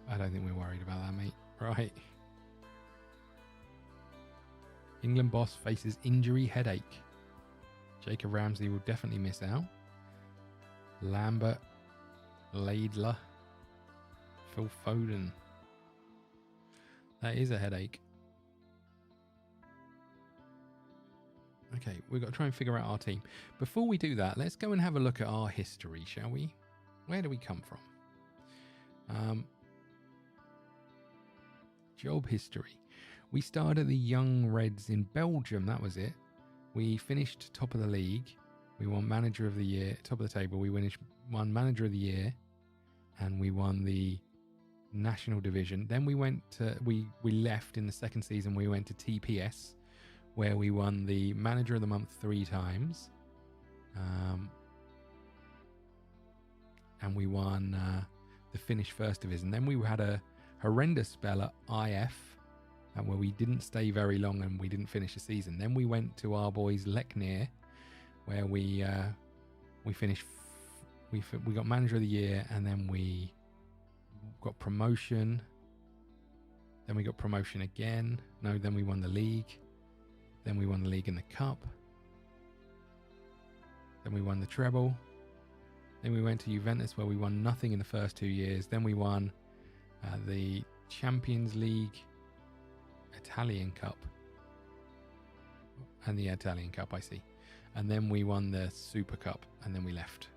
I don't think we're worried about that, mate. Right. England boss faces injury headache. Jacob Ramsey will definitely miss out. Lambert, Laidler, Phil Foden. That is a headache. Okay, we've got to try and figure out our team. Before we do that, let's go and have a look at our history, shall we? Where do we come from? Job history. We started at the Young Reds in Belgium. That was it. We finished top of the league. We won Manager of the Year, top of the table. We won Manager of the Year, and we won the National Division. Then we left in the second season. We went to TPS, where we won the Manager of the Month 3 times, and we won the Finnish First Division. Then we had a horrendous spell at IF, where we didn't stay very long and we didn't finish the season. Then we went to our boys Lechner, where we finished. We got Manager of the Year, and then we got promotion. Then we got promotion again. No, then we won the league. Then we won the league and the cup. Then we won the treble. Then we went to Juventus, where we won nothing in the first 2 years. Then we won the Champions League, Italian Cup, and the Italian Cup, I see. And then we won the Super Cup, and then we left.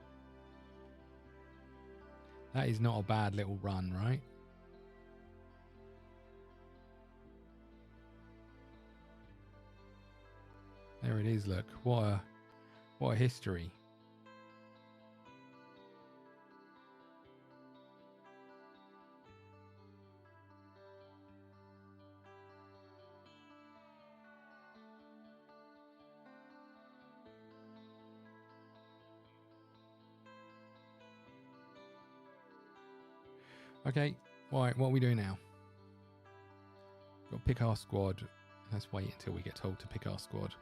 That is not a bad little run, right? There it is, look. What a history. Okay, right, what are we doing now? Got to pick our squad. Let's wait until we get told to pick our squad.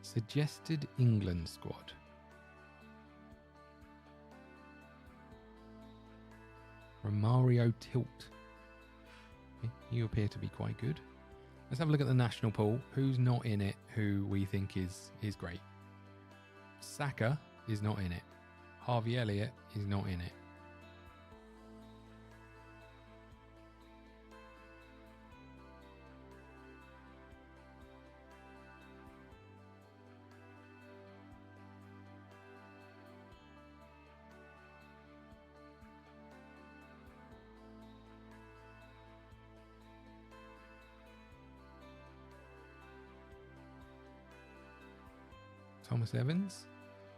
Suggested England squad. Romario Tilt. Okay, you appear to be quite good. Let's have a look at the national pool. Who's not in it who we think is great? Saka is not in it. Harvey Elliott is not in it. Thomas Evans?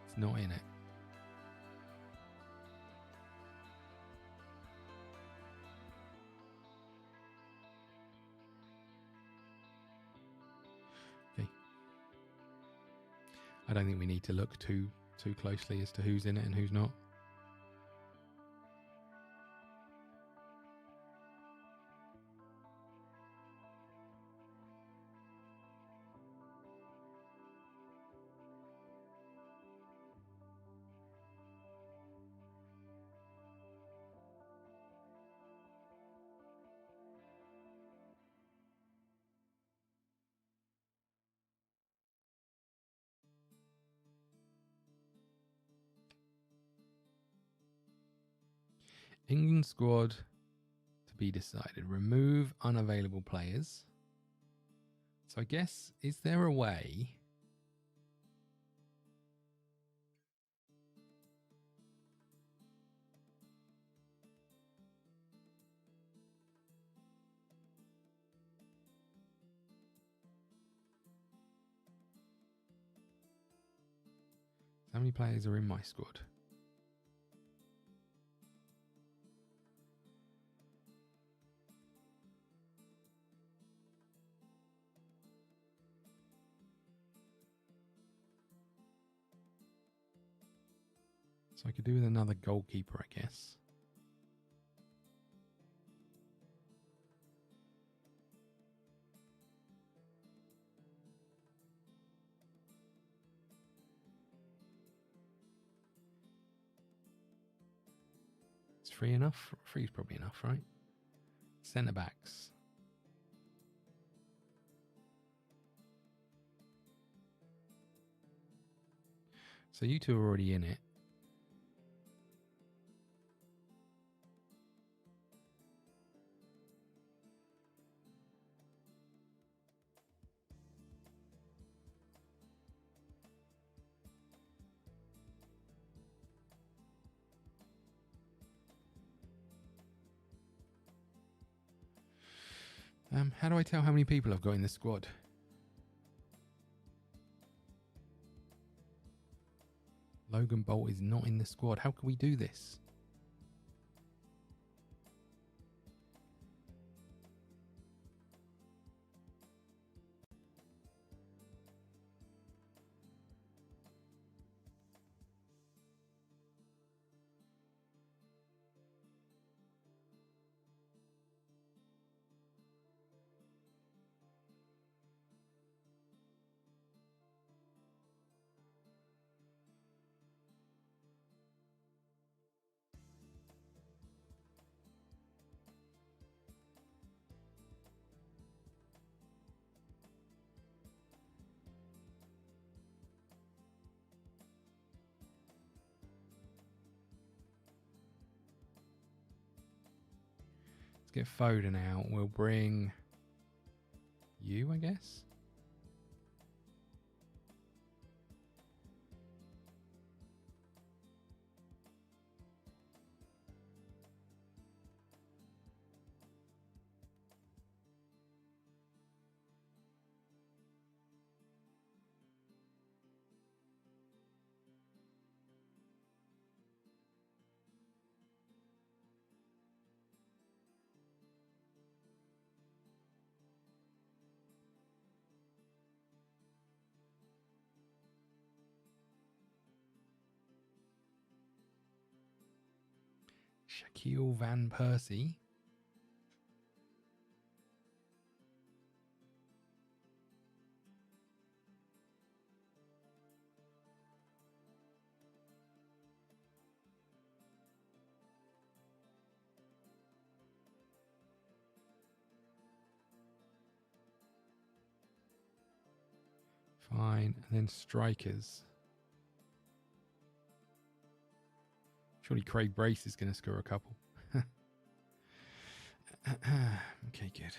It's not in it. Okay. I don't think we need to look too closely as to who's in it and who's not. England squad to be decided. Remove unavailable players. So I guess, is there a way? How many players are in my squad? So I could do with another goalkeeper, I guess. It's free enough? Free's probably enough, right? Centre backs. So you two are already in it. How do I tell how many people I've got in the squad? Logan Bolt is not in the squad. How can we do this? get Foden out. We'll bring you, I guess. Shaquille Van Persie. Fine. And then strikers. Surely Craig Brace is going to score a couple. Okay, good.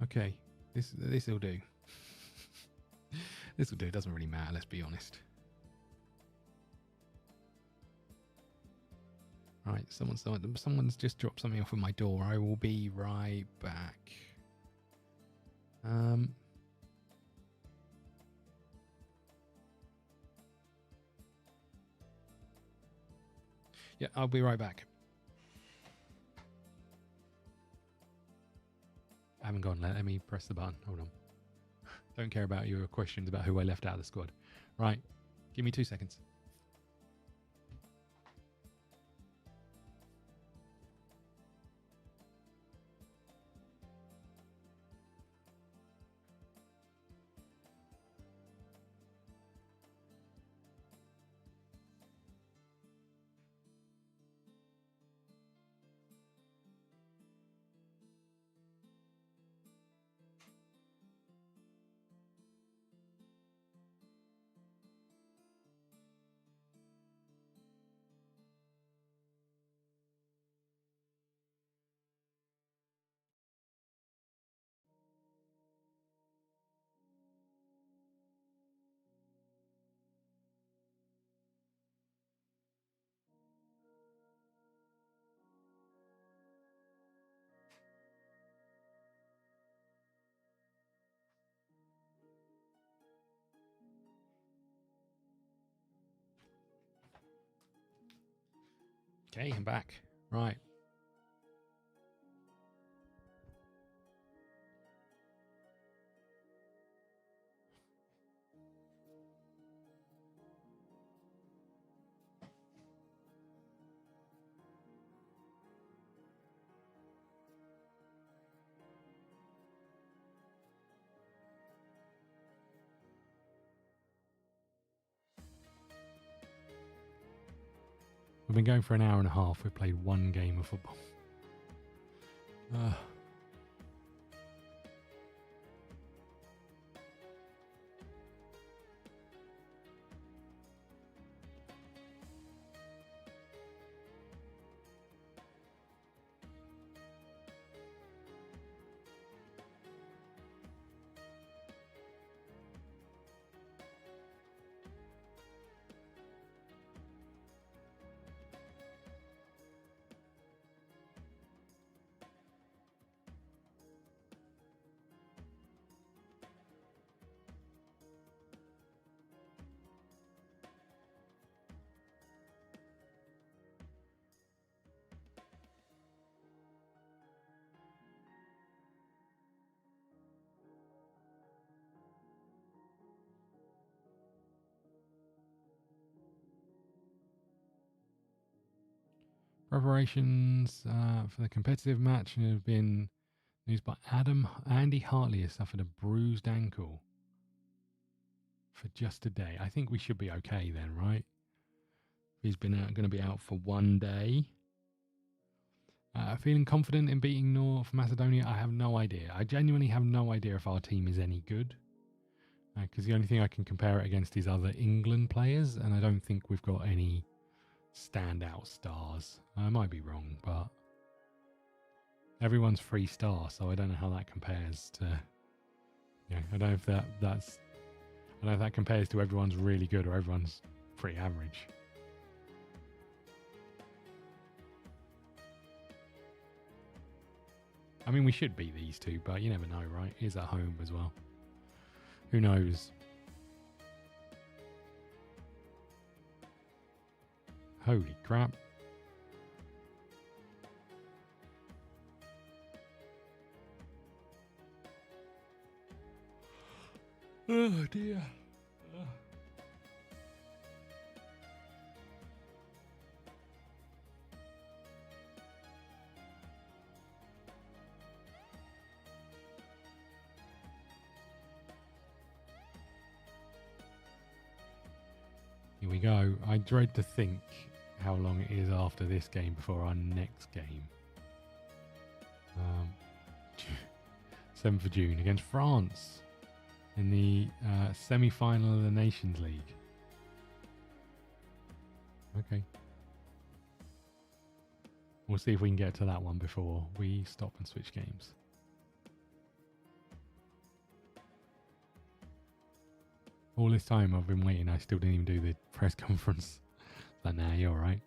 Okay, this will do. This will do. It doesn't really matter. Let's be honest. Right, someone's just dropped something off at my door. I will be right back. Yeah, I'll be right back. I haven't gone. Let me press the button. Hold on. Don't care about your questions about who I left out of the squad. Right, give me 2 seconds. Okay, I'm back. Right. We've been going for an hour and a half. We've played one game of football. Preparations for the competitive match have been News by Andy Hartley has suffered a bruised ankle for just a day. I think we should be okay then, right? He's been going to be out for 1 day. Feeling confident in beating North Macedonia? I have no idea. I genuinely have no idea if our team is any good. Because the only thing I can compare it against is other England players, and I don't think we've got any standout stars. I might be wrong, but everyone's 3-star, so I don't know how that compares to. Yeah, I don't know if that's. I don't know if that compares to everyone's really good or everyone's pretty average. I mean, we should beat these two, but you never know, right? He's at home as well. Who knows? Holy crap. Oh dear. Here we go. I dread to think how long it is after this game before our next game. 7th of June against France in the semi-final of the Nations League. Okay. We'll see if we can get to that one before we stop and switch games. All this time I've been waiting, I still didn't even do the press conference. But nah, you're right.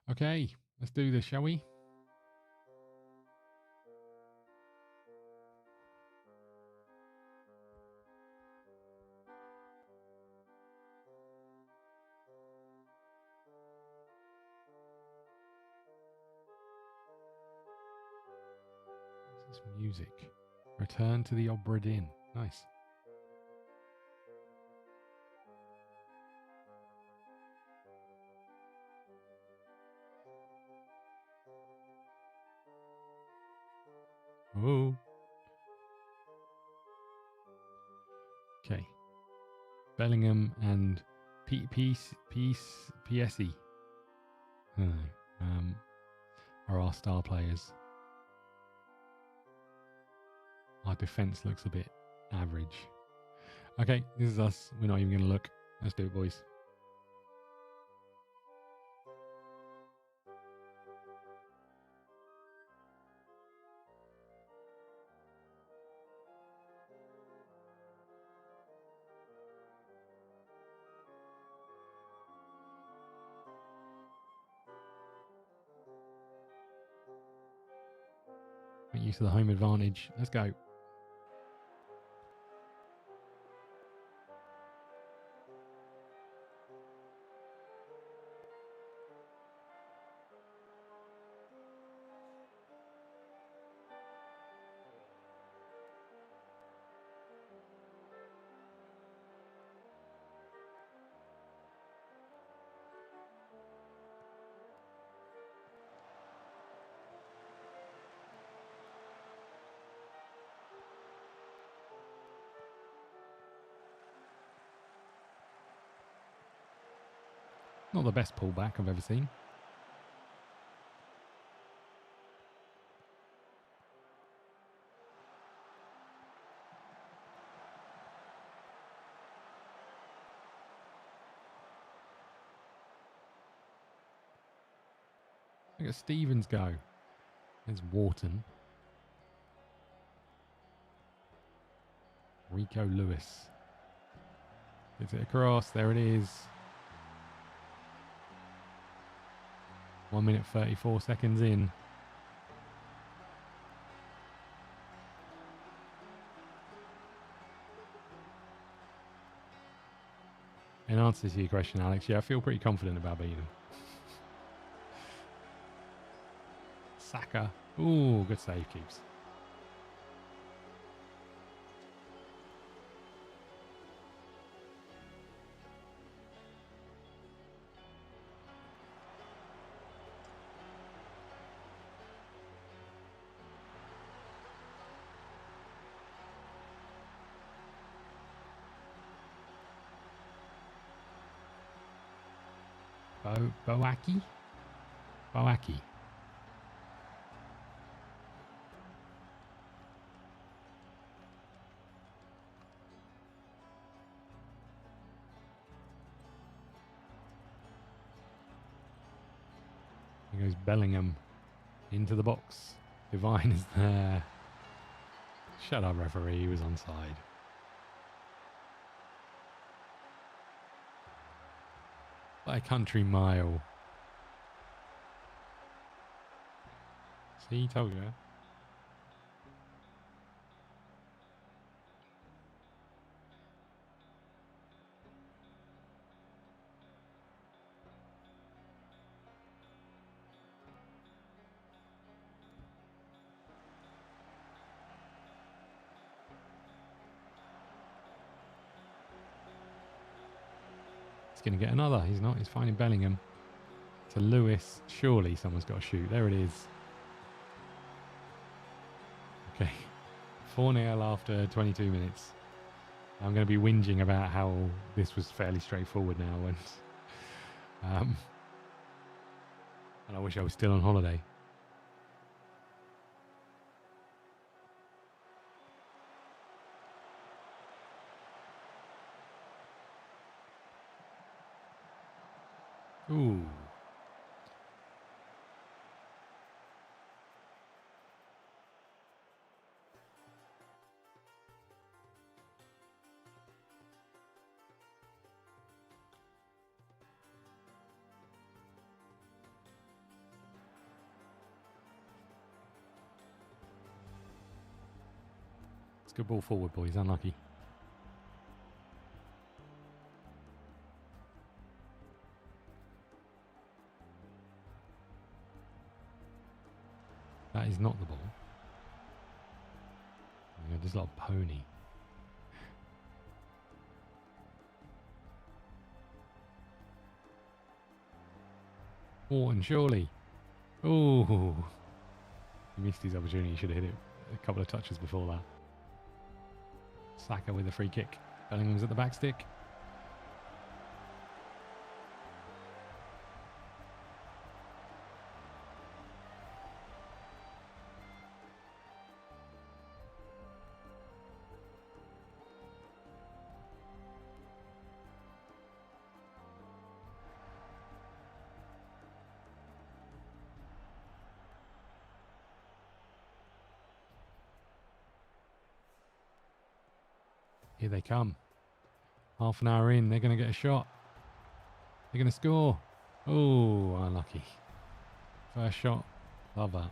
Okay, let's do this, shall we? This is music. Return to the Obra Dinn. Nice. Oh. Okay. Bellingham and PSE are our star players. Our defence looks a bit average. Okay, this is us. We're not even going to look. Let's do it, boys. Make use of the home advantage. Let's go. Not the best pullback I've ever seen. Look at Stevens go. There's Wharton. Rico Lewis. Gets it across. There it is. 1 minute 34 seconds in. in answer to your question, Alex, yeah, I feel pretty confident about beating him. Saka. Ooh, good save, keeps. Boaki? Boaki. Here goes Bellingham into the box. Divine is there. Shut up, referee. He was onside. By a country mile. See, told you. He's going to get another. He's not. He's finding Bellingham. To Lewis. Surely someone's got to shoot. There it is. Okay. 4-0 after 22 minutes. I'm going to be whinging about how this was fairly straightforward now. And I wish I was still on holiday. Ooh. It's good ball forward, boys. Unlucky. That is not the ball. Yeah, there's a lot of pony. Wharton, surely. Oh, he missed his opportunity. He should have hit it a couple of touches before that. Saka with a free kick. Bellingham's at the back stick. Here they come. Half an hour in, they're going to get a shot. They're going to score. Oh, unlucky. First shot. Love that.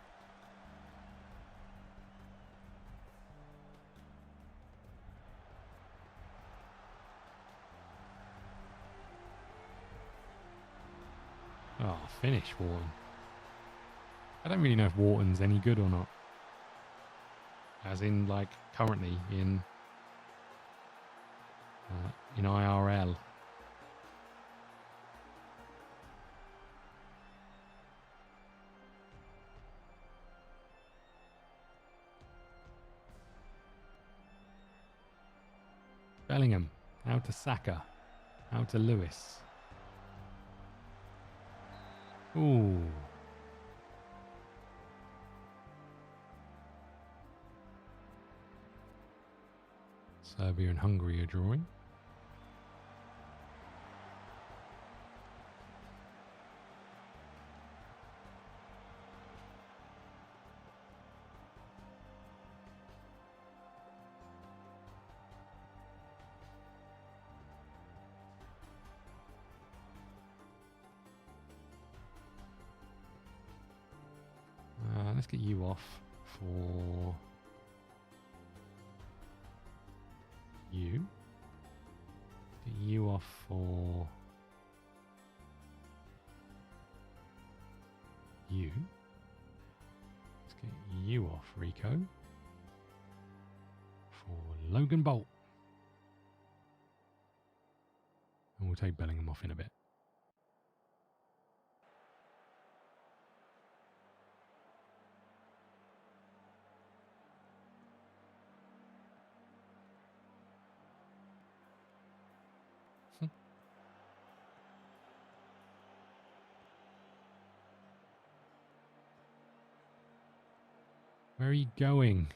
Oh, finish, Wharton. I don't really know if Wharton's any good or not. As in, like, currently in IRL. Bellingham, out to Saka, out to Lewis. Ooh. Serbia and Hungary are drawing. Let's get you off for you. Get you off for you. Let's get you off, Rico. For Logan Bolt. And we'll take Bellingham off in a bit. Where are you going?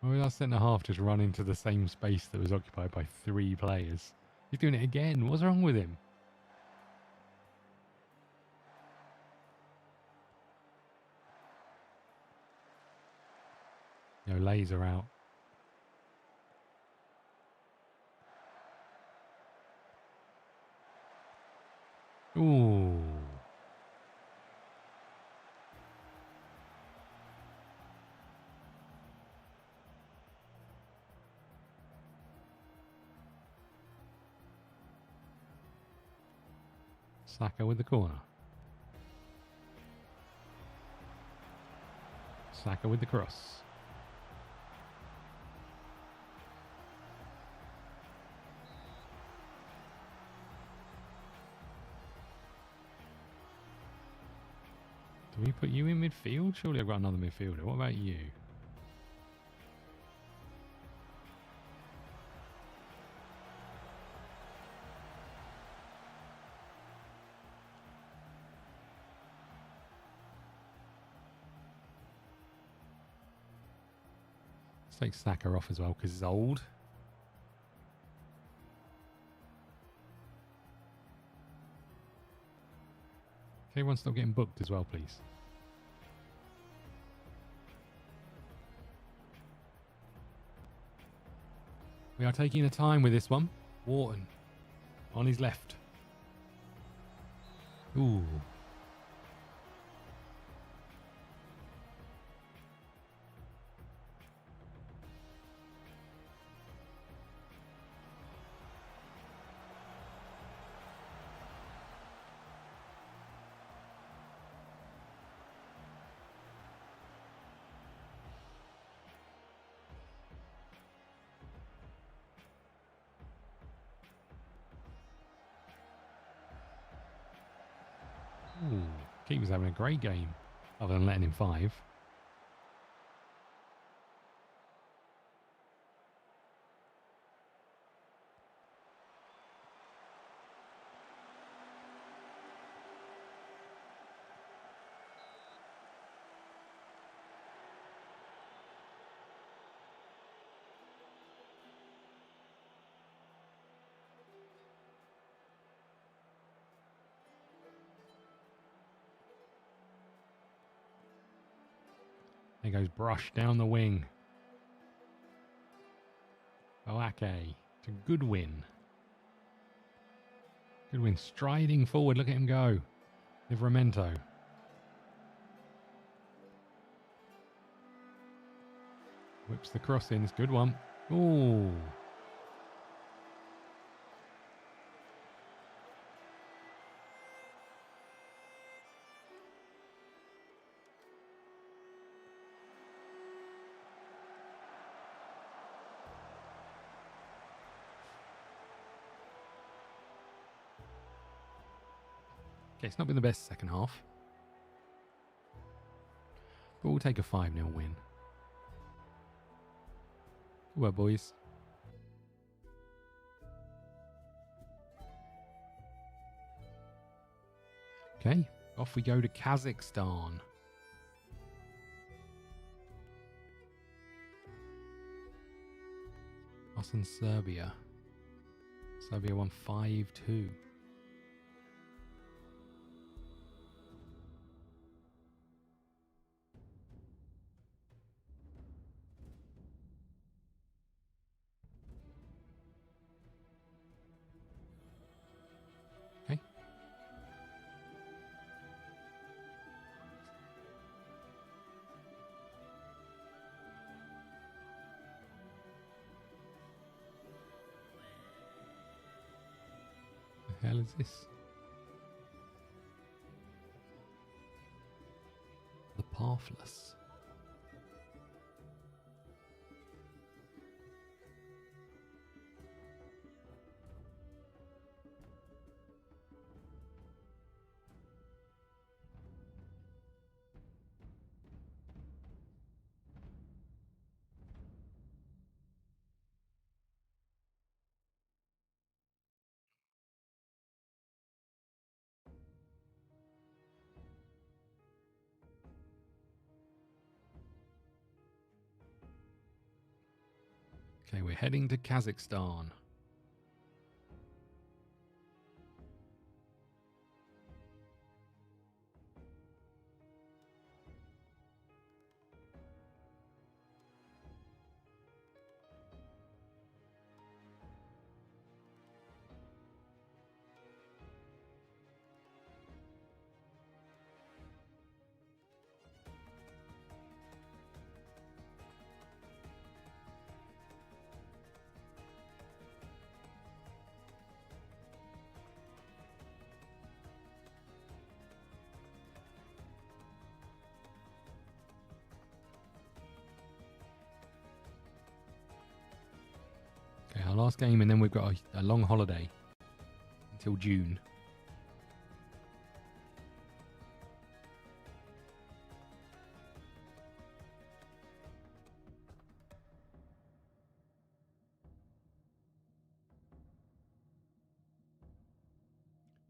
Why would our centre-half just run into the same space that was occupied by 3 players? He's doing it again. What's wrong with him? No, laser out. Ooh. Saka with the corner. Saka with the cross. Do we put you in midfield? Surely I've got another midfielder. What about you? Let's take Saka off as well because he's old. Can everyone stop getting booked as well, please? We are taking the time with this one. Wharton on his left. Ooh. Ooh, keeper's having a great game, other than letting him 5. There goes Brush down the wing. Oake to Goodwin. Goodwin striding forward. Look at him go. Livramento. Whips the cross in. It's a good one. Ooh. Okay, it's not been the best second half. But we'll take a 5-0 win. Well, boys. Okay, off we go to Kazakhstan. Us and Serbia. Serbia won 5-2. hell is this? The Pathless. Okay, we're heading to Kazakhstan. Okay, our last game, and then we've got a long holiday until June.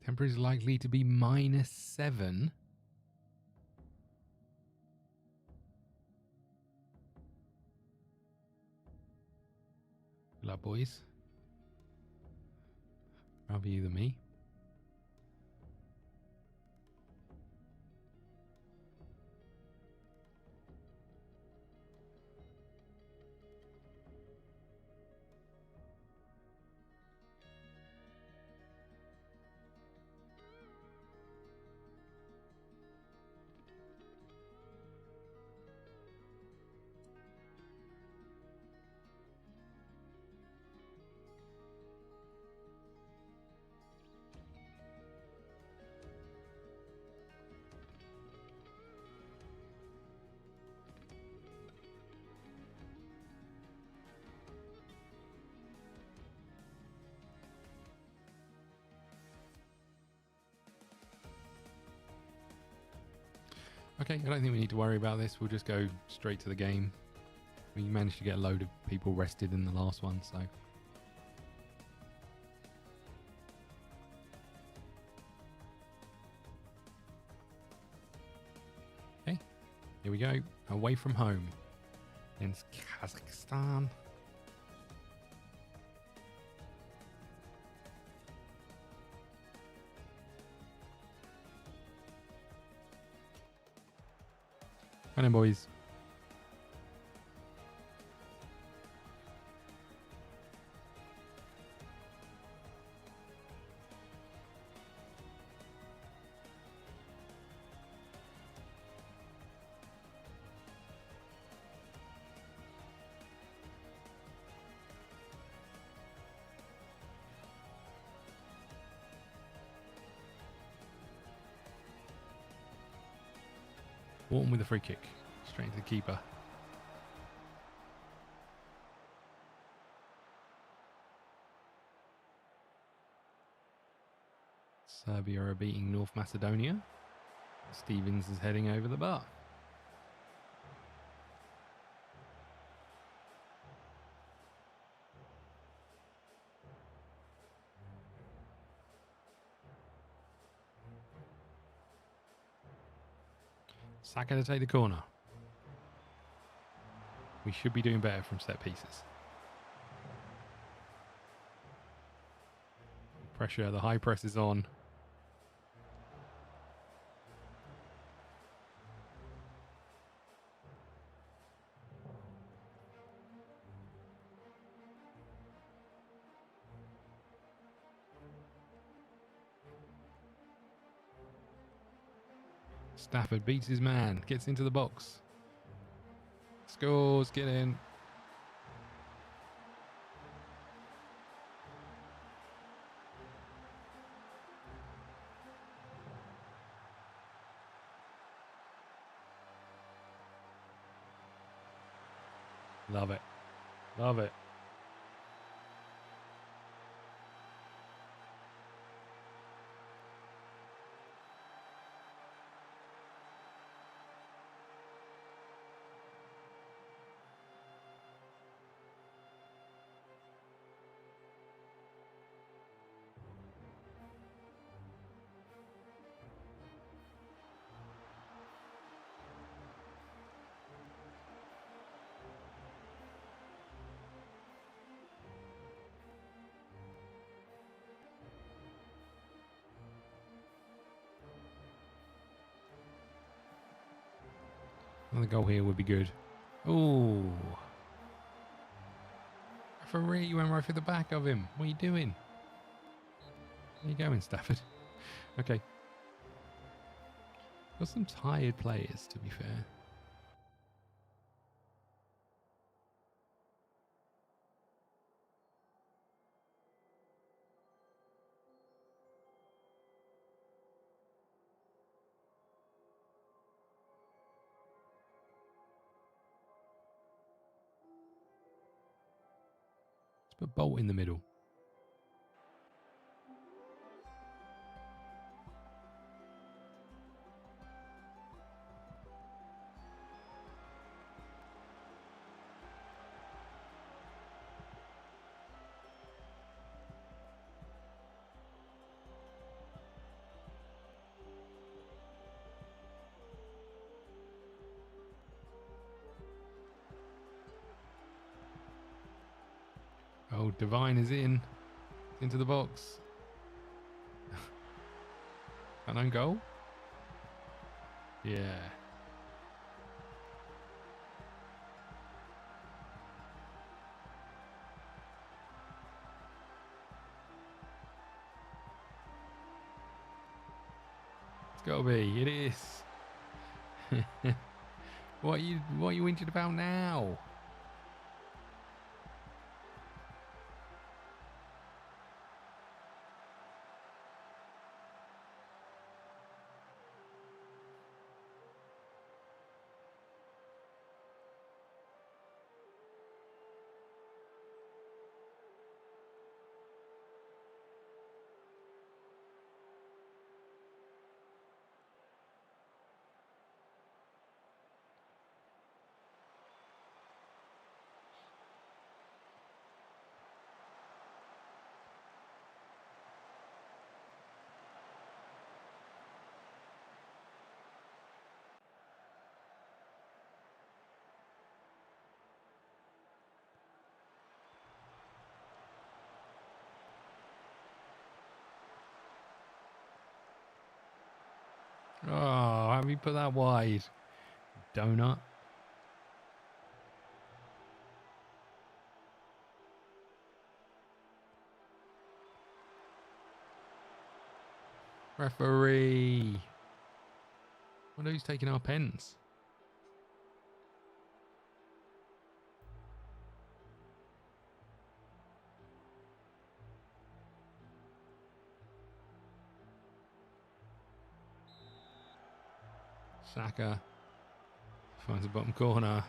Temperature is likely to be -7. Good luck, boys. Rather you than me. Okay, I don't think we need to worry about this. We'll just go straight to the game. We managed to get a load of people rested in the last one, so... Okay, here we go. Away from home. Against Kazakhstan. Come on, boys. Wharton with a free kick. Straight to the keeper. Serbia are beating North Macedonia. Stevens is heading over the bar. Saka to take the corner. We should be doing better from set pieces. Pressure, the high press is on. Stafford beats his man, gets into the box. Scores, get in. Love it. Love it. Another goal here would be good. Oh. Referee, you went right through the back of him. What are you doing? Where are you going, Stafford? Okay. Got some tired players, to be fair. Let's put Bolt in the middle. Oh, Divine is in. Into the box. An own goal? Yeah. It's got to be. It is. What are you injured about now? Oh, have you put that wide? Donut. Referee. Wonder who's taking our pens. Saka finds the bottom corner.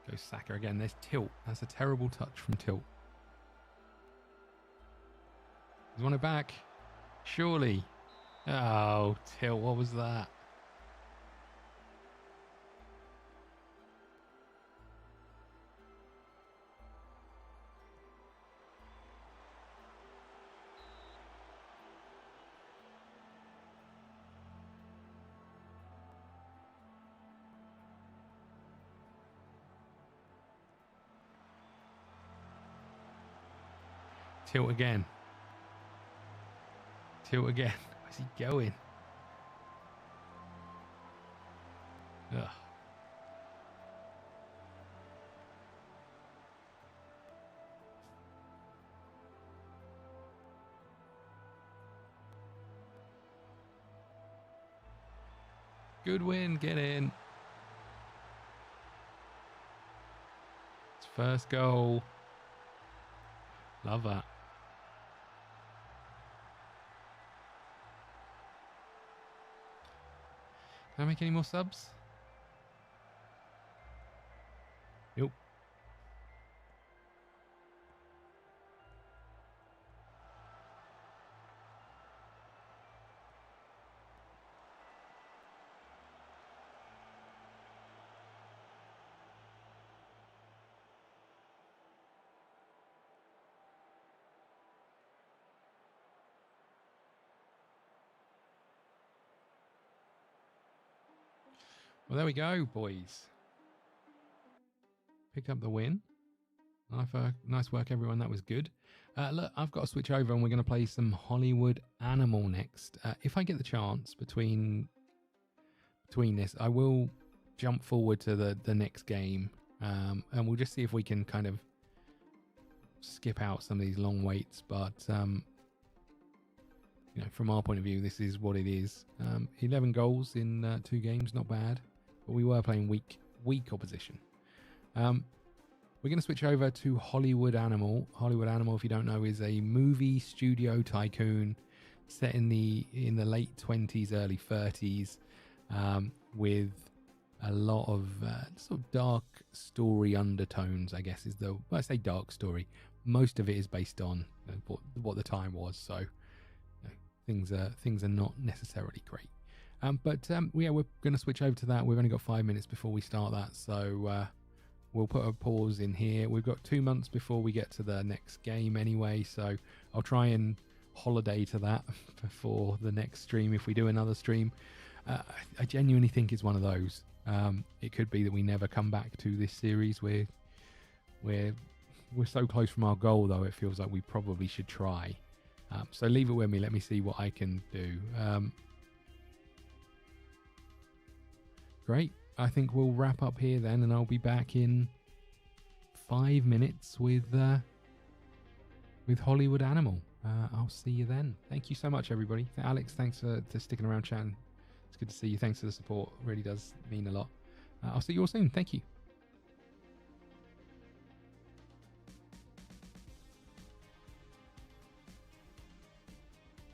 Goes Saka again. There's Tilt. That's a terrible touch from Tilt. He's won it back. Surely. Oh, Tilt. What was that? Tilt again. Tilt again. Where's he going? Ugh. Good win, get in. It's first goal. Love that. Can I make any more subs? Nope. Well, there we go, boys. Pick up the win. Nice work, everyone. That was good. Look, I've got to switch over and we're going to play some Hollywood Animal next. If I get the chance between this, I will jump forward to the next game. And we'll just see if we can kind of skip out some of these long waits. But, you know, from our point of view, this is what it is. 11 goals in 2 games, not bad. But we were playing weak opposition. We're going to switch over to Hollywood Animal. Hollywood Animal, if you don't know, is a movie studio tycoon set in the late 20s, early 30s, with a lot of sort of dark story undertones, I guess is when I say dark story, most of it is based on what the time was. So you know, things are not necessarily great. But yeah, we're going to switch over to that. We've only got 5 minutes before we start that, so we'll put a pause in here. We've got 2 months before we get to the next game anyway, so I'll try and holiday to that before the next stream if we do another stream. I genuinely think it's one of those. It could be that we never come back to this series. We're so close from our goal, though. It feels like we probably should try. So leave it with me. Let me see what I can do. Great. I think we'll wrap up here then, and I'll be back in 5 minutes with Hollywood Animal. I'll see you then. Thank you so much, everybody. Alex, thanks for sticking around chatting. It's good to see you. Thanks for the support. It really does mean a lot. I'll see you all soon. Thank you.